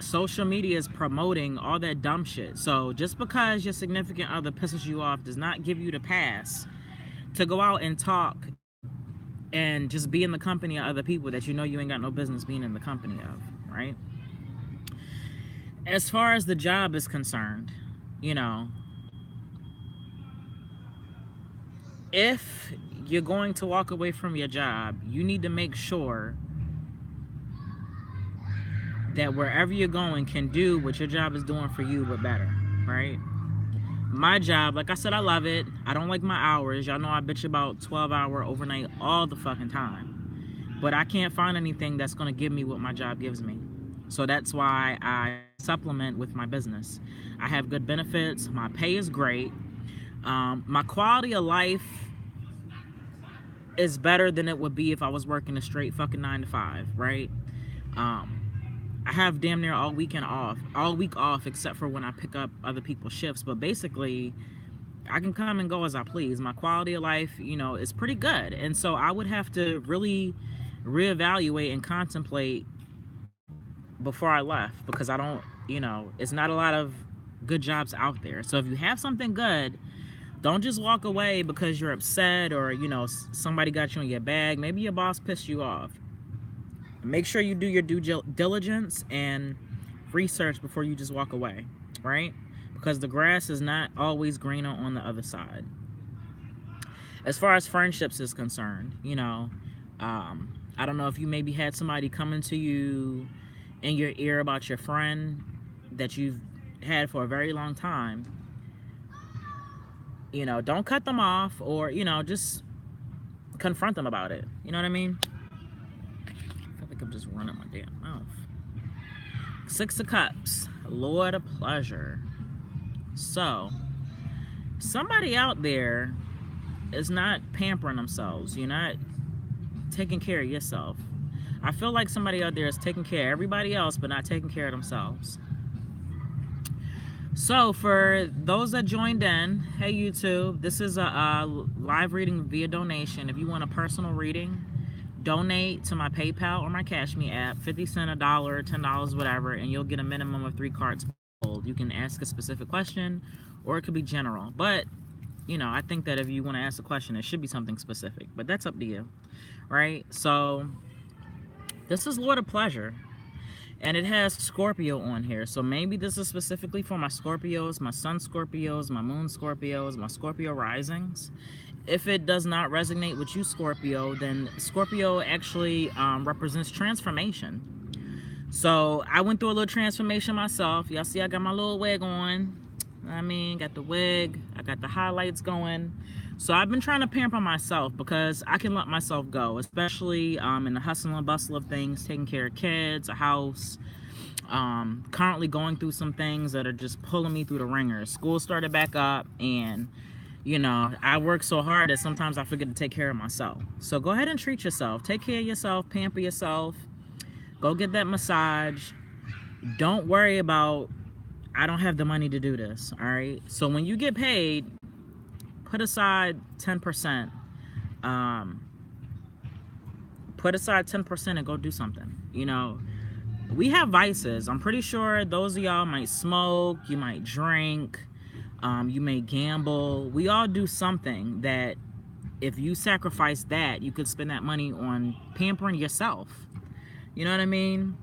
Social media is promoting all that dumb shit. So just because your significant other pisses you off does not give you the pass to go out and talk and just be in the company of other people that you know you ain't got no business being in the company of, right? As far as the job is concerned, you know, if you're going to walk away from your job, you need to make sure that wherever you're going can do what your job is doing for you, but better, right? My job, like I said, I love it. I don't like my hours. Y'all know I bitch about 12-hour overnight all the fucking time. But I can't find anything that's going to give me what my job gives me. So that's why I supplement with my business. I have good benefits. My pay is great. My quality of life is better than it would be if I was working a straight fucking 9 to 5, right? I have damn near all week off, except for when I pick up other people's shifts. But basically, I can come and go as I please. My quality of life, you know, is pretty good. And so I would have to really reevaluate and contemplate before I left, because I don't, you know, it's not a lot of good jobs out there. So if you have something good, don't just walk away because you're upset, or, you know, somebody got you in your bag. Maybe your boss pissed you off. Make sure you do your due diligence and research before you just walk away, right? Because the grass is not always greener on the other side. As far as friendships is concerned, you know, I don't know if you maybe had somebody coming to you in your ear about your friend that you've had for a very long time. You know, don't cut them off, or, you know, just confront them about it. You know what I mean? I'm just running my damn mouth. 6 of Cups, Lord of Pleasure. So, somebody out there is not pampering themselves. You're not taking care of yourself. I feel like somebody out there is taking care of everybody else, but not taking care of themselves. So, for those that joined in, hey YouTube, this is a live reading via donation. If you want a personal reading, donate to my PayPal or my Cash Me app, 50 cents, $1, $10, whatever, and you'll get a minimum of 3 cards pulled. You can ask a specific question, or it could be general. But, you know, I think that if you want to ask a question, it should be something specific. But that's up to you, right? So, this is Lord of Pleasure, and it has Scorpio on here. So maybe this is specifically for my Scorpios, my Sun Scorpios, my Moon Scorpios, my Scorpio risings. If it does not resonate with you, Scorpio, then Scorpio actually represents transformation. So I went through a little transformation myself. Y'all see I got my little wig on. I mean, got the wig. I got the highlights going. So I've been trying to pamper myself because I can let myself go, especially in the hustle and bustle of things, taking care of kids, a house. Currently going through some things that are just pulling me through the ringer. School started back up, and you know, I work so hard that sometimes I forget to take care of myself. So go ahead and treat yourself. Take care of yourself. Pamper yourself. Go get that massage. Don't worry about, I don't have the money to do this, all right? So when you get paid, put aside 10%. Put aside 10% and go do something. You know, we have vices. I'm pretty sure those of y'all might smoke, you might drink, you may gamble. We all do something that if you sacrifice that, you could spend that money on pampering yourself. You know what I mean?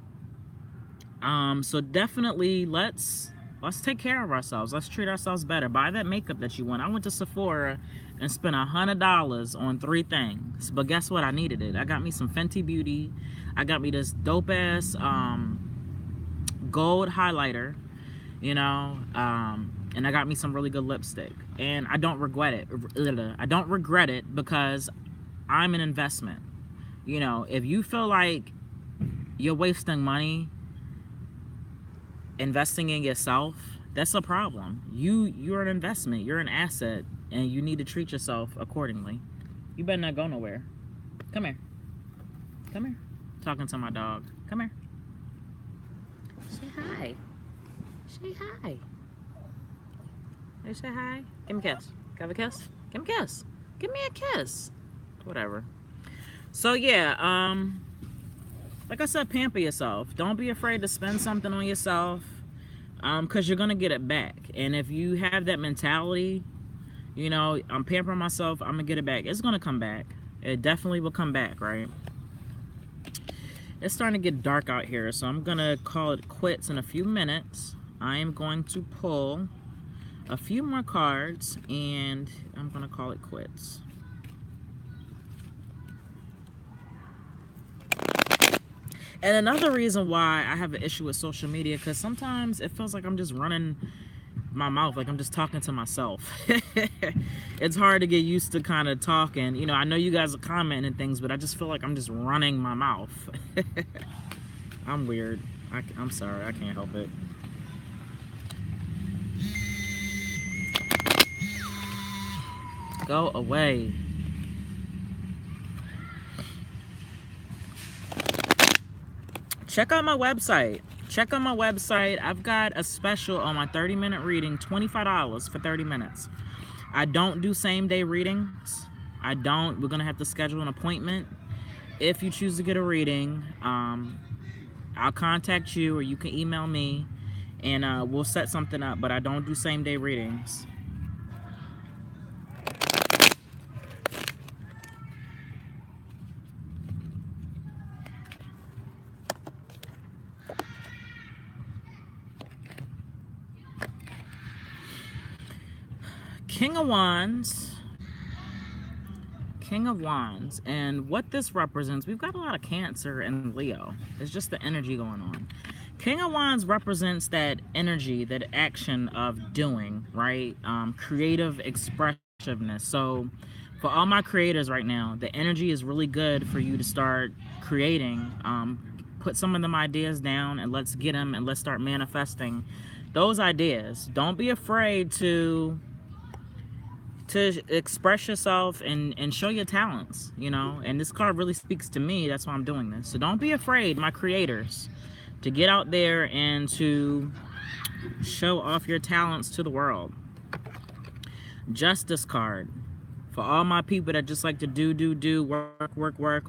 So definitely let's Let's take care of ourselves. Let's treat ourselves better. Buy that makeup that you want. I went to Sephora and spent $100 on 3 things. But guess what? I needed it. I got me some Fenty Beauty. I got me this dope ass gold highlighter, you know, and I got me some really good lipstick. And I don't regret it. I don't regret it because I'm an investment. You know, if you feel like you're wasting money investing in yourself, that's a problem. You're an investment, you're an asset, and you need to treat yourself accordingly. You better not go nowhere. Come here. Come here. Talking to my dog. Come here. Say hi. Say hi. Hey, say hi. Give me a kiss. Have a kiss. Give me a kiss. Give me a kiss. Whatever. So yeah, like I said, pamper yourself. Don't be afraid to spend something on yourself, because you're gonna get it back. And if you have that mentality, you know, I'm pampering myself, I'm gonna get it back. It's gonna come back. It definitely will come back, right? It's starting to get dark out here, so I'm gonna call it quits in a few minutes. I am going to pull a few more cards, and I'm gonna call it quits. And another reason why I have an issue with social media, because sometimes it feels like I'm just running my mouth, like I'm just talking to myself. It's hard to get used to kind of talking. You know, I know you guys are commenting and things, but I just feel like I'm just running my mouth. I'm weird. I'm sorry, I can't help it. Go away. Check out my website. Check out my website. I've got a special on my 30-minute reading, $25 for 30 minutes. I don't do same-day readings. I don't. We're going to have to schedule an appointment. If you choose to get a reading, I'll contact you, or you can email me, and we'll set something up. But I don't do same-day readings. King of Wands. King of Wands. And what this represents, we've got a lot of Cancer and Leo. It's just the energy going on. King of Wands represents that energy, that action of doing, right? Creative expressiveness. So for all my creators right now, the energy is really good for you to start creating. Put some of them ideas down and let's get them, and let's start manifesting those ideas. Don't be afraid to express yourself and show your talents, you know. And this card really speaks to me. That's why I'm doing this. So don't be afraid, my creators, to get out there and to show off your talents to the world. Justice card. For all my people that just like to do, work,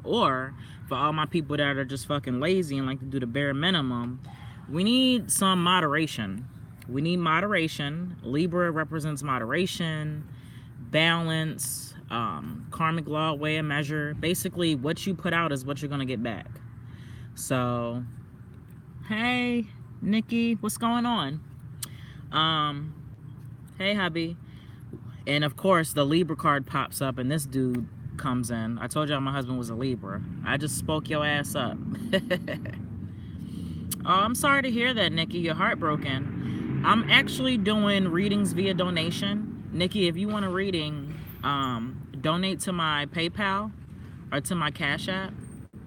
or for all my people that are just fucking lazy and like to do the bare minimum, we need some moderation. We need moderation. Libra represents moderation, balance, karmic law, way of measure. Basically, what you put out is what you're gonna get back. So, hey, Nikki, what's going on? Hey, hubby. And of course, the Libra card pops up, and this dude comes in. I told y'all my husband was a Libra. I just spoke your ass up. Oh, I'm sorry to hear that, Nikki. You're heartbroken. I'm actually doing readings via donation. Nikki, if you want a reading, donate to my PayPal or to my Cash App.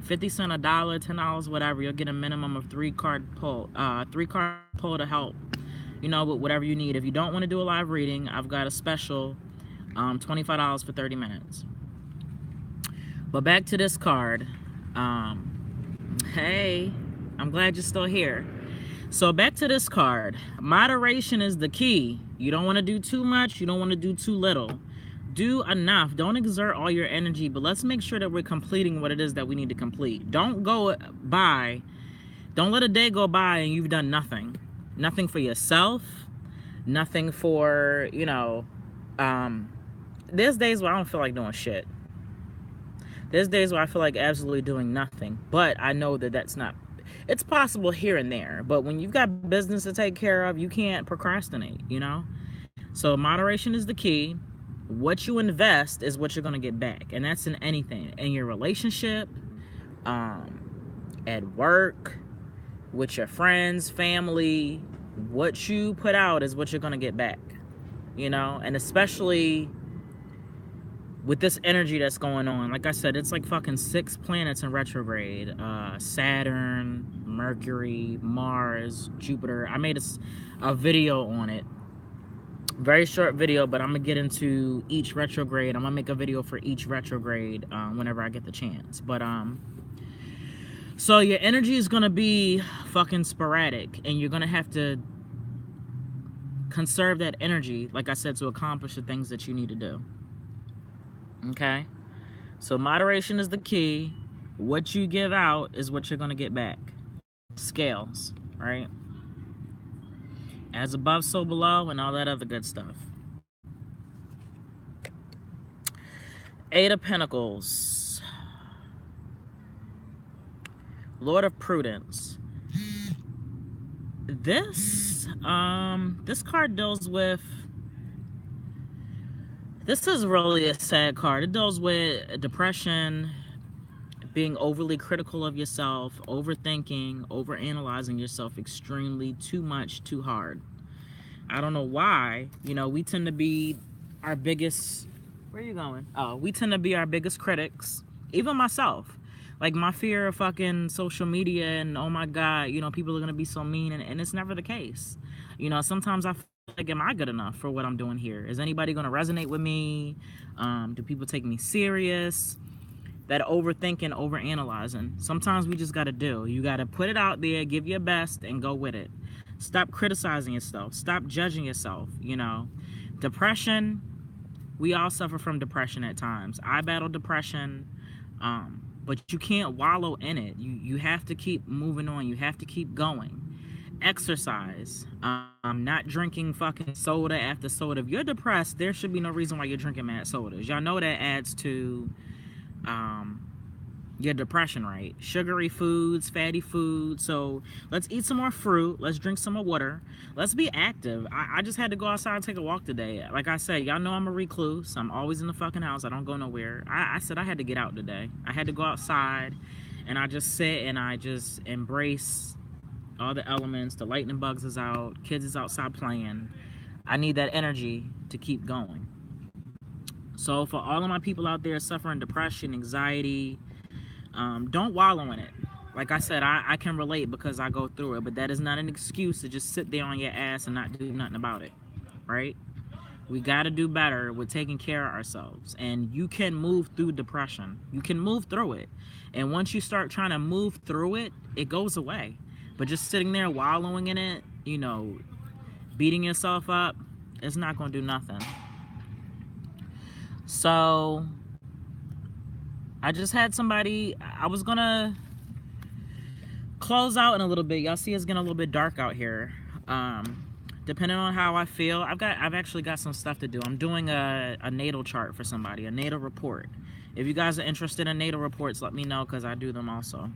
50 cents, $1, $10, whatever. You'll get a minimum of 3 card pull to help, you know, with whatever you need. If you don't want to do a live reading, I've got a special, $25 for 30 minutes. But back to this card. Hey, I'm glad you're still here. So back to this card. Moderation is the key. You don't want to do too much. You don't want to do too little. Do enough. Don't exert all your energy, but let's make sure that we're completing what it is that we need to complete. Don't let a day go by and you've done nothing. Nothing for yourself. Nothing for, you know, there's days where I don't feel like doing shit. There's days where I feel like absolutely doing nothing. But I know that that's not, It's possible here and there, but when you've got business to take care of, you can't procrastinate, you know? So moderation is the key. What you invest is what you're going to get back. And that's in anything. In your relationship, at work, with your friends, family. What you put out is what you're going to get back. You know? And especially with this energy that's going on. Like I said, it's like fucking 6 planets in retrograde. Saturn, Mercury, Mars, Jupiter. I made a video on it. Very short video, but I'm gonna get into each retrograde. I'm gonna make a video for each retrograde whenever I get the chance. But so your energy is gonna be fucking sporadic, and you're gonna have to conserve that energy, like I said, to accomplish the things that you need to do. Okay, so moderation is the key. What you give out is what you're gonna get back. Scales, right? As above, so below, and all that other good stuff. 8 of Pentacles. Lord of Prudence. This card deals with... This is really a sad card. It deals with depression, being overly critical of yourself, overthinking, overanalyzing yourself extremely, too much, too hard. I don't know why. You know, we tend to be our biggest... Where are you going? Oh, we tend to be our biggest critics. Even myself. Like, my fear of fucking social media and, oh my God, you know, people are going to be so mean. And it's never the case. You know, sometimes I feel like, am I good enough for what I'm doing here? Is anybody going to resonate with me? Do people take me serious? That overthinking, overanalyzing. Sometimes we just got to do. You got to put it out there, give your best, and go with it. Stop criticizing yourself. Stop judging yourself, you know. Depression, we all suffer from depression at times. I battle depression, but you can't wallow in it. You have to keep moving on. You have to keep going. Exercise. Not drinking fucking soda after soda. If you're depressed, there should be no reason why you're drinking mad sodas. Y'all know that adds to your depression, right? Sugary foods, fatty foods. So let's eat some more fruit. Let's drink some more water. Let's be active. I just had to go outside and take a walk today. Like I said, y'all know I'm a recluse. I'm always in the fucking house. I don't go nowhere. I said I had to get out today. I had to go outside, and I just sit and I just embrace all the elements. The lightning bugs is out. Kids is outside playing. I need that energy to keep going. So for all of my people out there suffering depression, anxiety, don't wallow in it. Like I said, I can relate because I go through it, but that is not an excuse to just sit there on your ass and not do nothing about it, right? We got to do better with taking care of ourselves, and you can move through depression. You can move through it, and once you start trying to move through it, it goes away. But just sitting there wallowing in it, you know, beating yourself up, it's not going to do nothing. So I just had somebody, I was gonna close out in a little bit. Y'all see it's getting a little bit dark out here. Depending on how I feel, I've actually got some stuff to do. I'm doing a natal chart for somebody, a natal report. If you guys are interested in natal reports, let me know, because I do them also.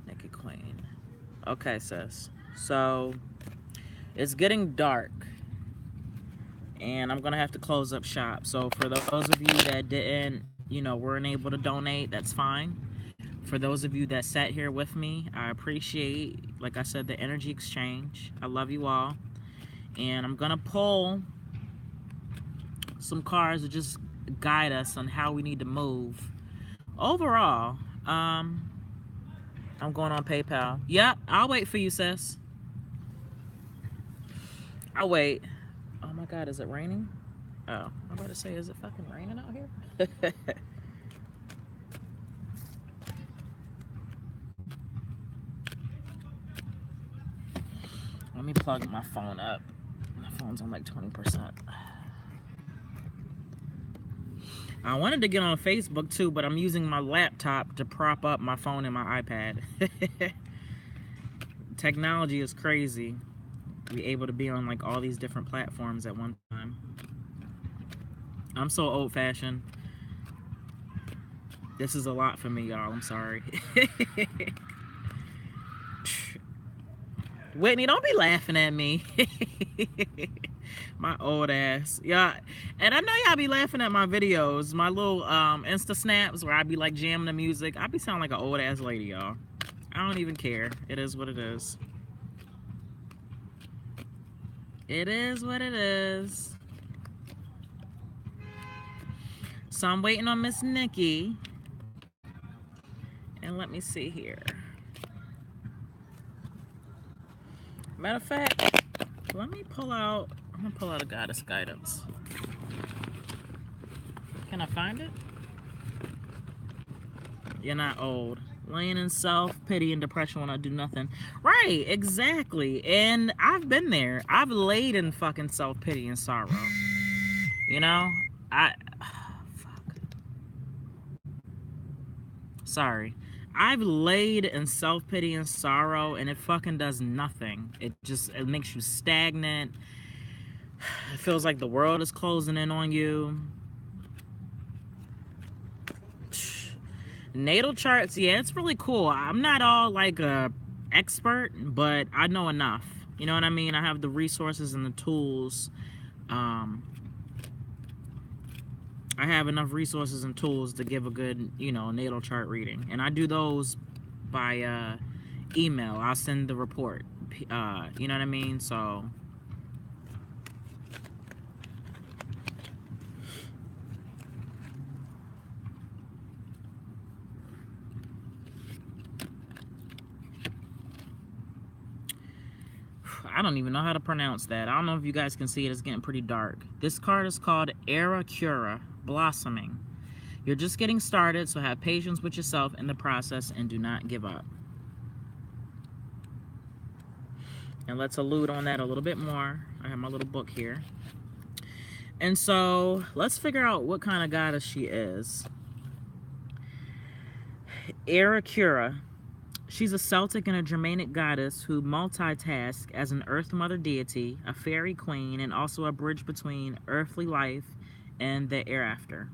Naked Queen. Okay, sis. So it's getting dark, and I'm gonna have to close up shop. So for those of you that didn't, you know, weren't able to donate, that's fine. For those of you that sat here with me, I appreciate, like I said, the energy exchange. I love you all. And I'm gonna pull some cards to just guide us on how we need to move. Overall, I'm going on PayPal. Yep, I'll wait for you, sis. I'll wait. Oh my God, is it raining? Oh, I'm about to say, is it fucking raining out here? Let me plug my phone up. My phone's on like 20%. I wanted to get on Facebook too, but I'm using my laptop to prop up my phone and my iPad. Technology is crazy. Be able to be on like all these different platforms at one time. I'm so old-fashioned. This is a lot for me, y'all. I'm sorry. Whitney, don't be laughing at me. My old ass. Yeah. And I know y'all be laughing at my videos, my little Insta snaps where I be like jamming the music. I be sounding like an old ass lady, y'all. I don't even care. It is what it is. It is what it is. So I'm waiting on Miss Nikki. And let me see here. Matter of fact, let me pull out, I'm gonna pull out a goddess guidance. Can I find it? You're not old. Laying in self-pity and depression when I do nothing. Right, exactly. And I've been there. I've laid in fucking self-pity and sorrow. You know? Fuck. Sorry. I've laid in self-pity and sorrow, and it fucking does nothing. It makes you stagnant. It feels like the world is closing in on you. Natal charts, yeah, it's really cool. I'm not all like a expert, but I know enough. You know what I mean? I have the resources and the tools. I have enough resources and tools to give a good, natal chart reading. And I do those by email. I'll send the report. You know what I mean? So I don't even know how to pronounce that. I don't know if you guys can see it. It's getting pretty dark. This card is called Era Cura, Blossoming. You're just getting started, so have patience with yourself in the process and do not give up. And let's allude on that a little bit more. I have my little book here. And so let's figure out what kind of goddess she is. Era Cura. She's a Celtic and a Germanic goddess who multitasks as an Earth Mother deity, a fairy queen, and also a bridge between earthly life and the hereafter.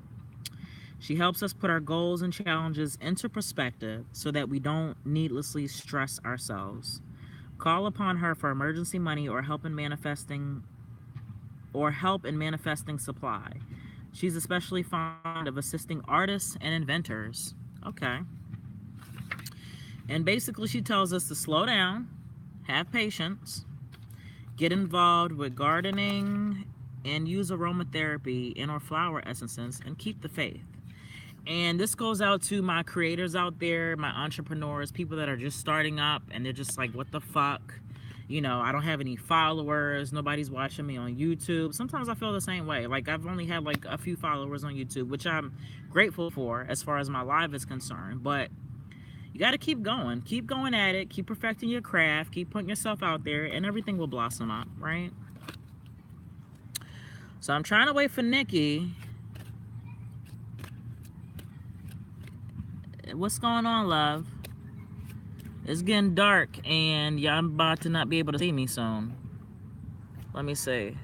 She helps us put our goals and challenges into perspective so that we don't needlessly stress ourselves. Call upon her for emergency money or help in manifesting supply. She's especially fond of assisting artists and inventors. Okay. And basically she tells us to slow down, have patience, get involved with gardening, and use aromatherapy and or flower essences, and keep the faith. And this goes out to my creators out there, my entrepreneurs, people that are just starting up and they're just like, what the fuck? I don't have any followers. Nobody's watching me on YouTube. Sometimes I feel the same way. Like, I've only had like a few followers on YouTube, which I'm grateful for as far as my live is concerned. But you got to keep going at it, keep perfecting your craft, keep putting yourself out there, and everything will blossom up, right? So I'm trying to wait for Nikki. What's going on, love? It's getting dark, and yeah, I'm about to not be able to see me soon. Let me see.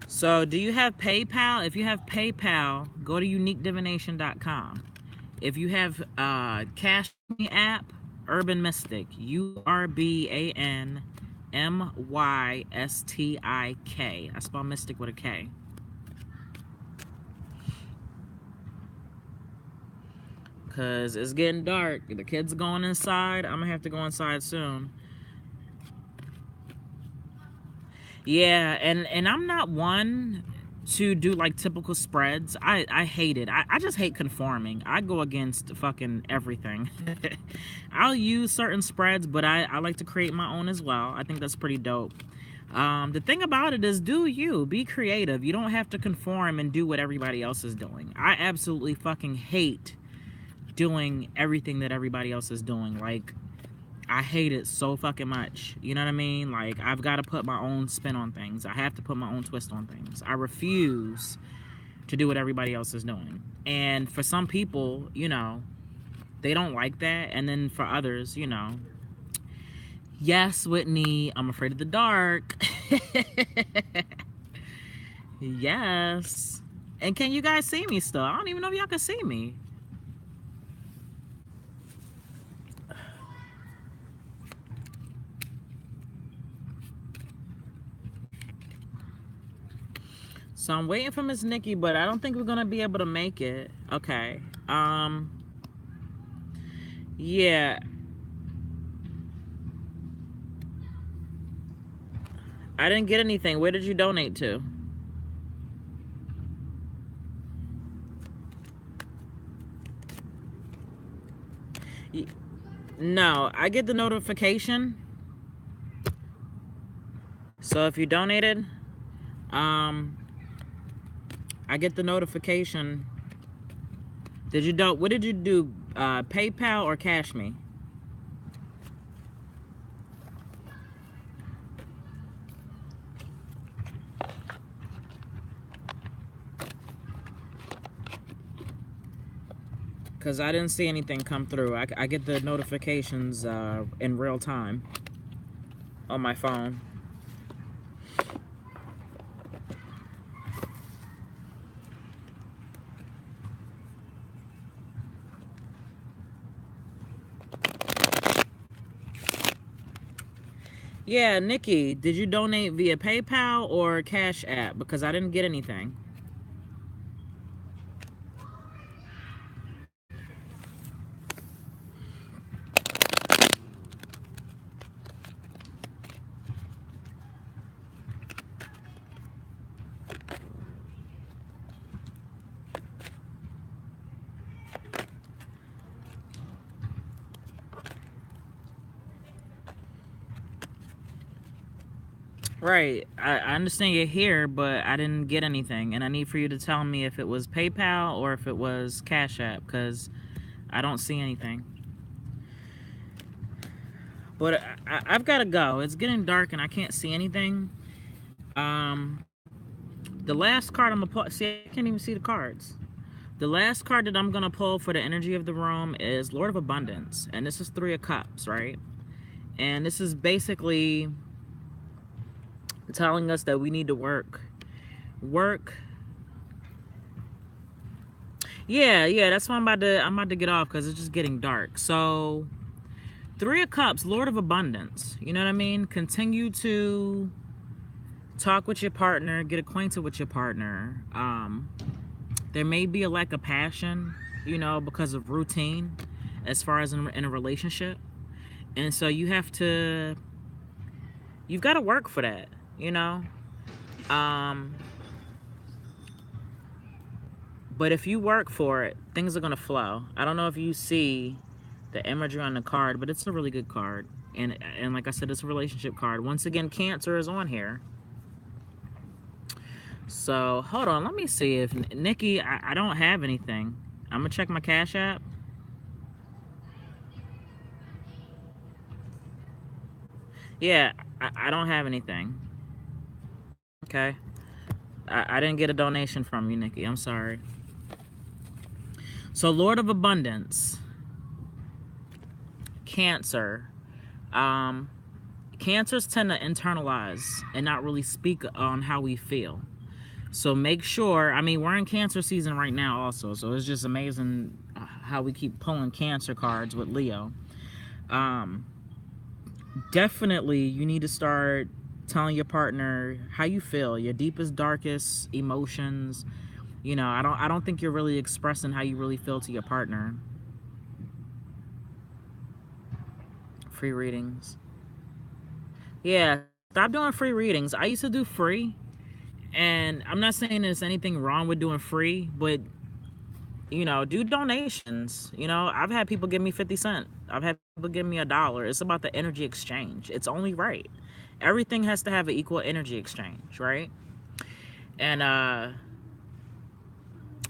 So, do you have PayPal? If you have PayPal, go to uniquedivination.com. If you have Cash Me app, Urban Mystik, URBANMYSTIK. I spell Mystik with a K. Because it's getting dark. The kids are going inside. I'm going to have to go inside soon. Yeah, and I'm not one to do like typical spreads. I hate it. I just hate conforming. I go against fucking everything. I'll use certain spreads, but I like to create my own as well. I think that's pretty dope. The thing about it is, do you. Be creative. You don't have to conform and do what everybody else is doing. I absolutely fucking hate doing everything that everybody else is doing. Like, I hate it so fucking much. You know what I mean? Like, I've got to put my own spin on things. I have to put my own twist on things. I refuse to do what everybody else is doing. And for some people, they don't like that. And then for others, yes, Whitney, I'm afraid of the dark. Yes. And can you guys see me still? I don't even know if y'all can see me. So I'm waiting for Miss Nikki, but I don't think we're gonna be able to make it. Okay. Yeah. I didn't get anything. Where did you donate to? No, I get the notification. So if you donated, I get the notification. Did you do? What did you do? PayPal or Cash Me? Because I didn't see anything come through. I get the notifications in real time on my phone. Yeah, Nikki, did you donate via PayPal or Cash App? Because I didn't get anything. Right. I understand you're here, but I didn't get anything. And I need for you to tell me if it was PayPal or if it was Cash App, because I don't see anything. But I've got to go. It's getting dark and I can't see anything. The last card I'm going to pull... See, I can't even see the cards. The last card that I'm going to pull for the energy of the room is Lord of Abundance. And this is 3 of Cups, right? And this is basically telling us that we need to work. Yeah, that's why I'm about to get off, because it's just getting dark. So 3 of Cups, Lord of Abundance. You know what I mean? Continue to talk with your partner, get acquainted with your partner. There may be a lack of passion, you know, because of routine as far as in a relationship. And so you've got to work for that, you know? But if you work for it, things are going to flow. I don't know if you see the imagery on the card, but it's a really good card. And like I said, it's a relationship card. Once again, Cancer is on here. So, hold on. Let me see if... Nikki, I don't have anything. I'm going to check my Cash App. Yeah, I don't have anything. Okay. I didn't get a donation from you, Nikki. I'm sorry. So, Lord of Abundance. Cancer. Cancers tend to internalize and not really speak on how we feel. So make sure, I mean, we're in Cancer season right now also, so it's just amazing how we keep pulling Cancer cards with Leo. Definitely, you need to start telling your partner how you feel, your deepest, darkest emotions. You know, I don't think you're really expressing how you really feel to your partner. Free readings. Yeah, stop doing free readings. I used to do free. And I'm not saying there's anything wrong with doing free, but, you know, do donations. You know, I've had people give me 50 cents. I've had people give me $1. It's about the energy exchange. It's only right. Everything has to have an equal energy exchange, right? And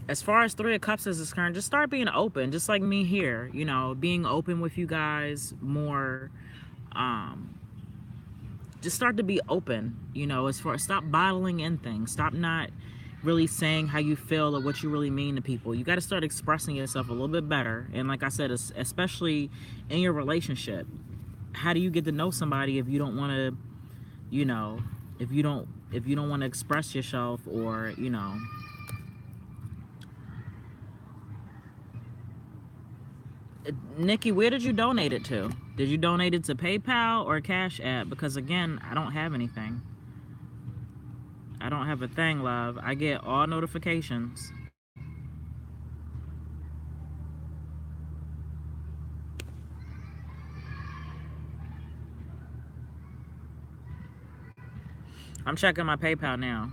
as far as 3 of Cups is concerned, just start being open, just like me here. You know, being open with you guys more. Just start to be open, you know, as far, stop bottling in things. Stop not really saying how you feel or what you really mean to people. You got to start expressing yourself a little bit better. And like I said, especially in your relationship, how do you get to know somebody if you don't want to, you know, if you don't if you don't want to express yourself, or Nikki, where did you donate it to? Did you donate it to PayPal or Cash App? Because again, I don't have anything. I don't have a thing, love. I get all notifications. I'm checking my PayPal now.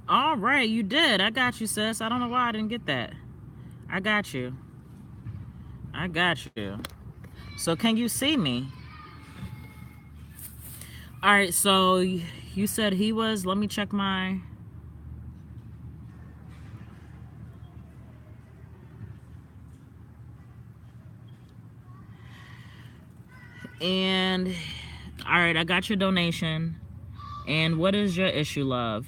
All right, you did. I got you, sis. I don't know why I didn't get that. I got you. I got you. So can you see me? All right, so you said he was, let me check my, and all right, I got your donation. And what is your issue, love?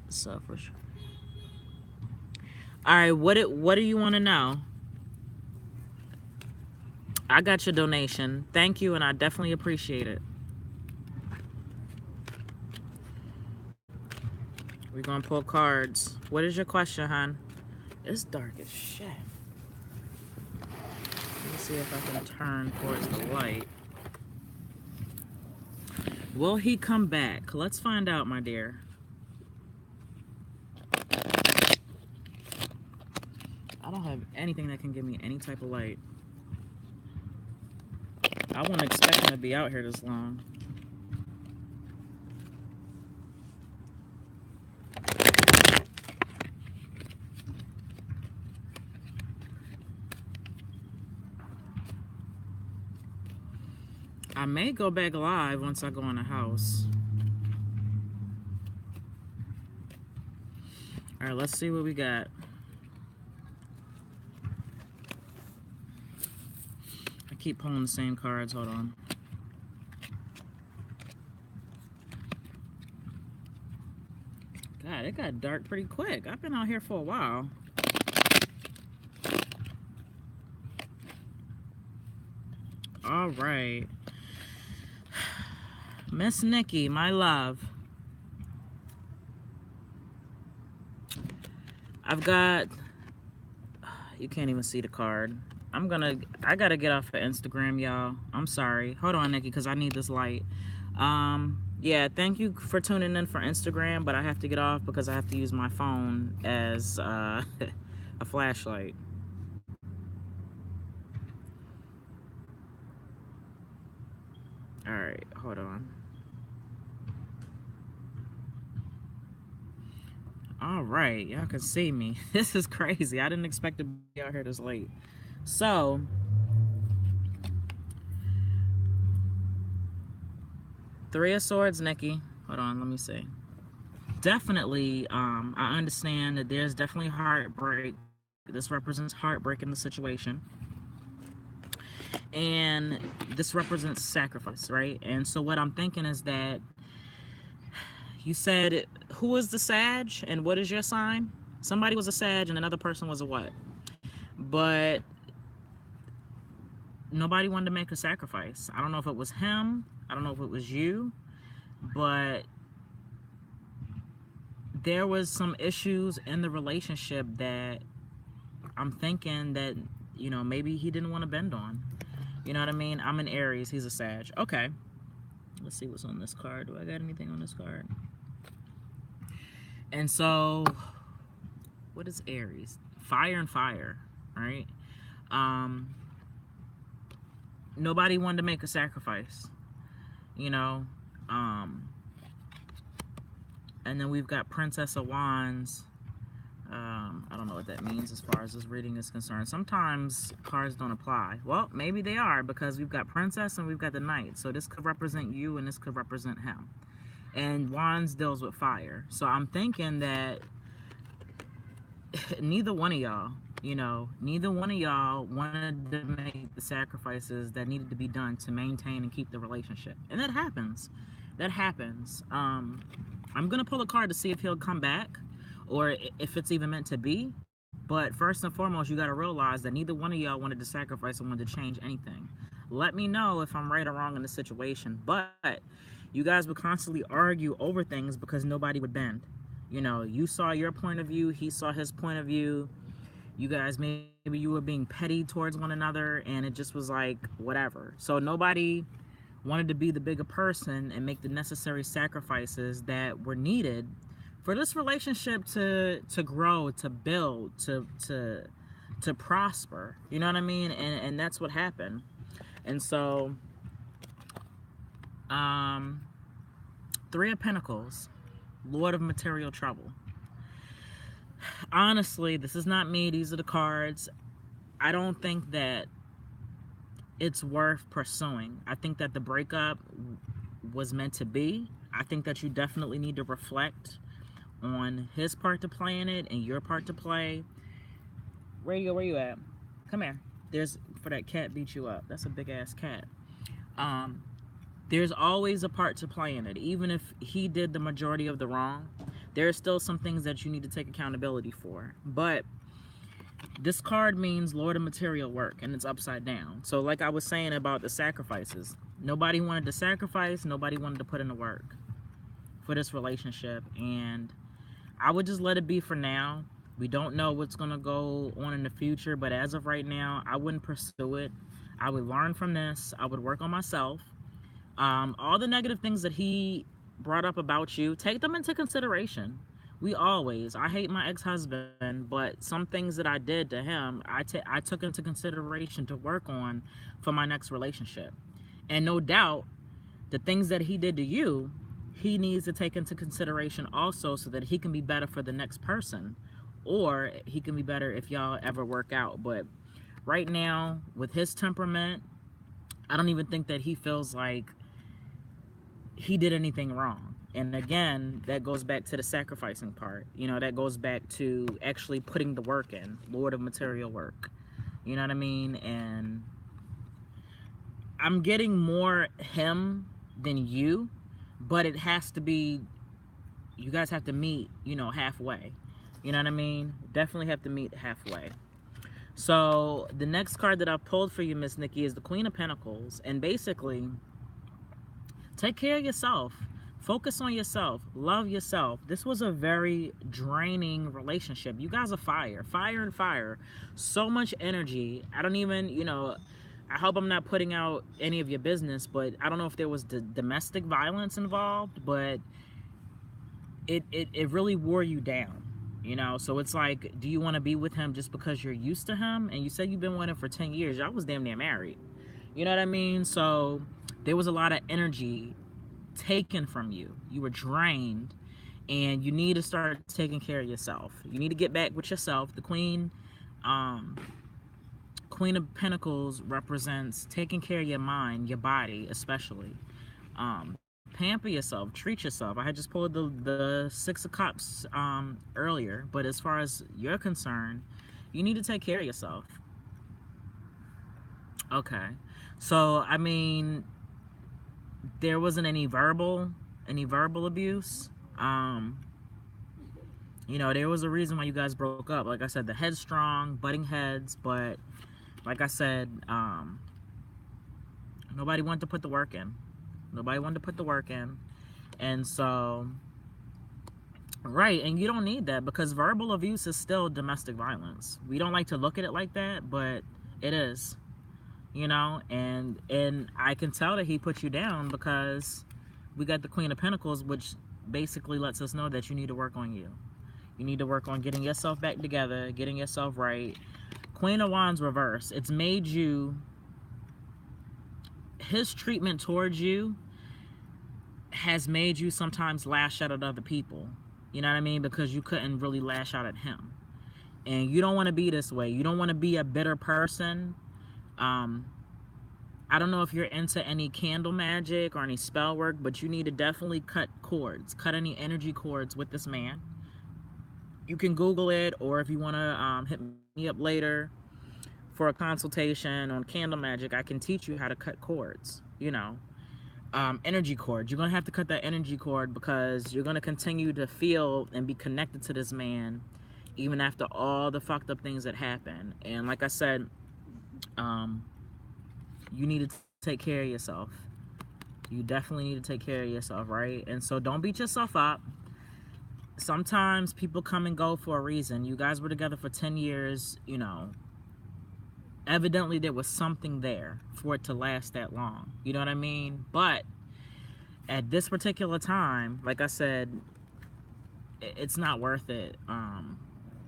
Selfish. All right, what do you want to know? I got your donation. Thank you, and I definitely appreciate it. We're gonna pull cards. What is your question, hon? It's dark as shit. Let me see if I can turn towards the light. Will he come back? Let's find out, my dear. I don't have anything that can give me any type of light. I wasn't expecting to be out here this long. I may go back live once I go in the house. All right, let's see what we got. I keep pulling the same cards. Hold on. God, it got dark pretty quick. I've been out here for a while. All right. Miss Nikki, my love. I've got, you can't even see the card. I gotta get off of Instagram, y'all. I'm sorry. Hold on, Nikki, because I need this light. Yeah, thank you for tuning in for Instagram, but I have to get off because I have to use my phone as a flashlight. All right, hold on. All right, y'all can see me. This is crazy. I didn't expect to be out here this late. So, Three of Swords, Nikki. Hold on, let me see. Definitely, I understand that there's definitely heartbreak. This represents heartbreak in the situation. And this represents sacrifice, right? And so what I'm thinking is that you said, who is the Sag and what is your sign? Somebody was a Sag and another person was a what? But nobody wanted to make a sacrifice. I don't know if it was him. I don't know if it was you. But there was some issues in the relationship that I'm thinking that, maybe he didn't want to bend on. You know what I mean? I'm an Aries. He's a Sag. Okay. Let's see what's on this card. Do I got anything on this card? And so, what is Aries? Fire and fire, right? Nobody wanted to make a sacrifice, and then we've got Princess of Wands. I don't know what that means as far as this reading is concerned. Sometimes cards don't apply. Well, maybe they are, because we've got Princess and we've got the Knight. So this could represent you and this could represent him. And Wands deals with fire. So I'm thinking that neither one of y'all, neither one of y'all wanted to make the sacrifices that needed to be done to maintain and keep the relationship. And that happens. that happens. I'm gonna pull a card to see if he'll come back, or if it's even meant to be. But first and foremost, you got to realize that neither one of y'all wanted to sacrifice and wanted to change anything. Let me know if I'm right or wrong in the situation. But you guys would constantly argue over things because nobody would bend. You know, you saw your point of view, he saw his point of view. You guys, maybe you were being petty towards one another, and it just was like whatever. So nobody wanted to be the bigger person and make the necessary sacrifices that were needed for this relationship to grow, to build, to prosper. You know what I mean? And that's what happened. And so, um, Three of Pentacles, Lord of Material Trouble. Honestly, this is not me. These are the cards. I don't think that it's worth pursuing. I think that the breakup was meant to be. I think that you definitely need to reflect on his part to play in it and your part to play. Radio, where you at? Come here. There's for that cat beat you up. That's a big ass cat. Um, there's always a part to play in it. Even if he did the majority of the wrong, there are still some things that you need to take accountability for. But this card means Lord of Material Work, and it's upside down. So like I was saying about the sacrifices, nobody wanted to sacrifice, nobody wanted to put in the work for this relationship, and I would just let it be for now. We don't know what's going to go on in the future, but as of right now, I wouldn't pursue it. I would learn from this. I would work on myself. All the negative things that he brought up about you, take them into consideration. I hate my ex-husband, but some things that I did to him, I took into consideration to work on for my next relationship. And no doubt, the things that he did to you, he needs to take into consideration also so that he can be better for the next person, or he can be better if y'all ever work out. But right now, with his temperament, I don't even think that he feels like he did anything wrong. And again, that goes back to the sacrificing part. You know, that goes back to actually putting the work in. Lord of Material Work. You know what I mean? And I'm getting more him than you, but it has to be, you guys have to meet, you know, halfway. You know what I mean? Definitely have to meet halfway. So the next card that I pulled for you, Miss Nikki, is the Queen of Pentacles. And basically, take care of yourself. Focus on yourself. Love yourself. This was a very draining relationship. You guys are fire. Fire and fire. So much energy. I don't even, you know, I hope I'm not putting out any of your business, but I don't know if there was domestic violence involved, but it really wore you down. You know, so it's like, do you want to be with him just because you're used to him? And you said you've been with him for 10 years. Y'all was damn near married. You know what I mean? So there was a lot of energy taken from you. You were drained, and you need to start taking care of yourself. You need to get back with yourself. The Queen of Pentacles represents taking care of your mind, your body especially. Pamper yourself, treat yourself. I had just pulled the Six of Cups earlier, but as far as you're concerned, you need to take care of yourself. Okay, so I mean, there wasn't any verbal abuse. You know, there was a reason why you guys broke up. Like I said, the headstrong, butting heads, but like I said, nobody wanted to put the work in. Nobody wanted to put the work in. And so, right, and you don't need that, because verbal abuse is still domestic violence. We don't like to look at it like that, but it is. You know, and I can tell that he put you down, because we got the Queen of Pentacles, which basically lets us know that you need to work on you. You need to work on getting yourself back together, getting yourself right. Queen of Wands reverse. It's made you, his treatment towards you has made you sometimes lash out at other people. You know what I mean? Because you couldn't really lash out at him. And you don't want to be this way. You don't want to be a bitter person. I don't know if you're into any candle magic or any spell work, but you need to definitely cut cords. Cut any energy cords with this man. You can Google it, or if you want to hit me up later for a consultation on candle magic, I can teach you how to cut cords, you know. energy cord. You're gonna have to cut that energy cord because you're gonna continue to feel and be connected to this man even after all the fucked up things that happen. And like I said, um, you need to take care of yourself. You definitely need to take care of yourself, right? And so don't beat yourself up. Sometimes people come and go for a reason. You guys were together for 10 years, you know. Evidently, there was something there for it to last that long. You know what I mean? But at this particular time, like I said, it's not worth it.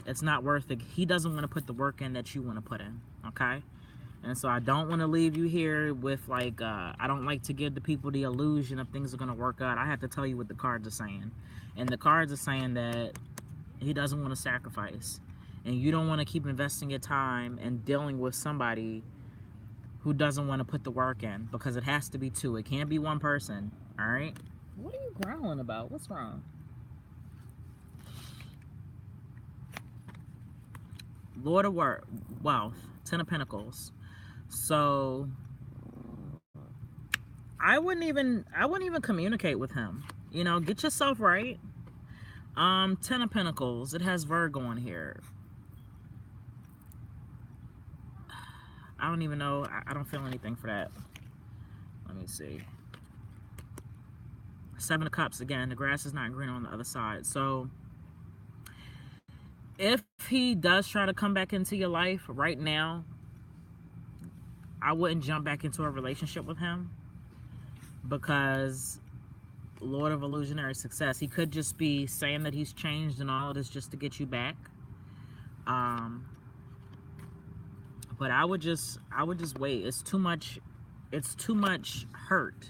It's not worth it. He doesn't want to put the work in that you want to put in. Okay? And so I don't want to leave you here with like, I don't like to give the people the illusion of things are going to work out. I have to tell you what the cards are saying. And the cards are saying that he doesn't want to sacrifice. And you don't want to keep investing your time and dealing with somebody who doesn't want to put the work in, because it has to be two. It can't be one person. All right? What are you growling about? What's wrong? Lord of Wealth, Ten of Pentacles. So I wouldn't even communicate with him. You know, get yourself right. Ten of Pentacles. It has Virgo on here. I don't even know. I don't feel anything for that. Let me see. Seven of Cups again. The grass is not green on the other side. So if he does try to come back into your life right now, I wouldn't jump back into a relationship with him, because Lord of Illusionary Success, he could just be saying that he's changed and all of this just to get you back. But I would just wait. It's too much hurt.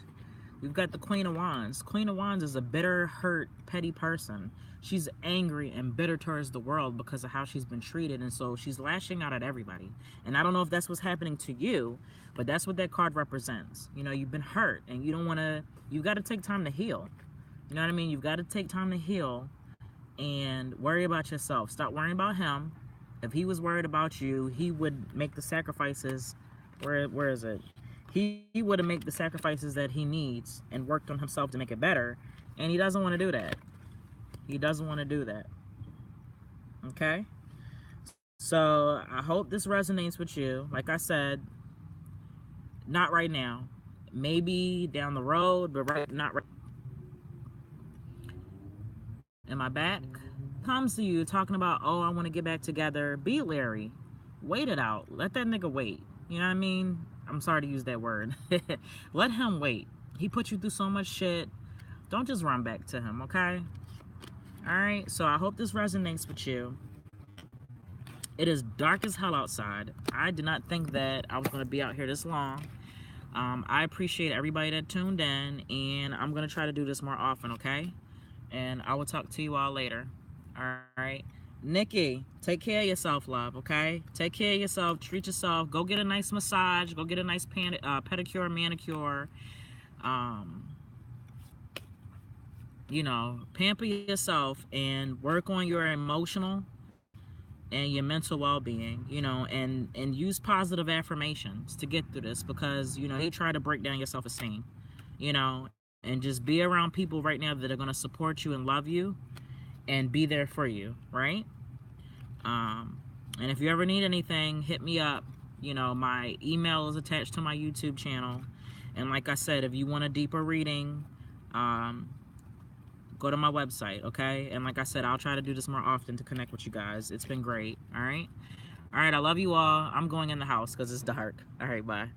We've got the Queen of Wands. Queen of Wands is a bitter, hurt, petty person. She's angry and bitter towards the world because of how she's been treated, and so she's lashing out at everybody. And I don't know if that's what's happening to you, but that's what that card represents. You know, you've been hurt, and you got to take time to heal. You know what I mean? You've got to take time to heal and worry about yourself. Stop worrying about him. If he was worried about you, he would make the sacrifices. Where is it? He would have made the sacrifices that he needs and worked on himself to make it better. And he doesn't want to do that. He doesn't want to do that. Okay? So I hope this resonates with you. Like I said, not right now. Maybe down the road, but not right. Am I back? Comes to you talking about, oh, I want to get back together. Be Larry. Wait it out. Let that nigga wait. You know what I mean? I'm sorry to use that word. Let him wait. He put you through so much shit. Don't just run back to him, okay? All right? So I hope this resonates with you. It is dark as hell outside. I did not think that I was going to be out here this long. I appreciate everybody that tuned in, and I'm going to try to do this more often, okay? And I will talk to you all later. All right? Nikki, take care of yourself, love, okay? Take care of yourself. Treat yourself. Go get a nice massage. Go get a nice pedicure, manicure. You know, pamper yourself and work on your emotional and your mental well-being, you know, and use positive affirmations to get through this, because, you know, they try to break down your self-esteem, you know, and just be around people right now that are going to support you and love you and be there for you, right? And if you ever need anything, hit me up. You know, my email is attached to my YouTube channel. And like I said, if you want a deeper reading, go to my website, okay? And like I said, I'll try to do this more often to connect with you guys. It's been great, all right? All right, I love you all. I'm going in the house because it's dark. All right, bye.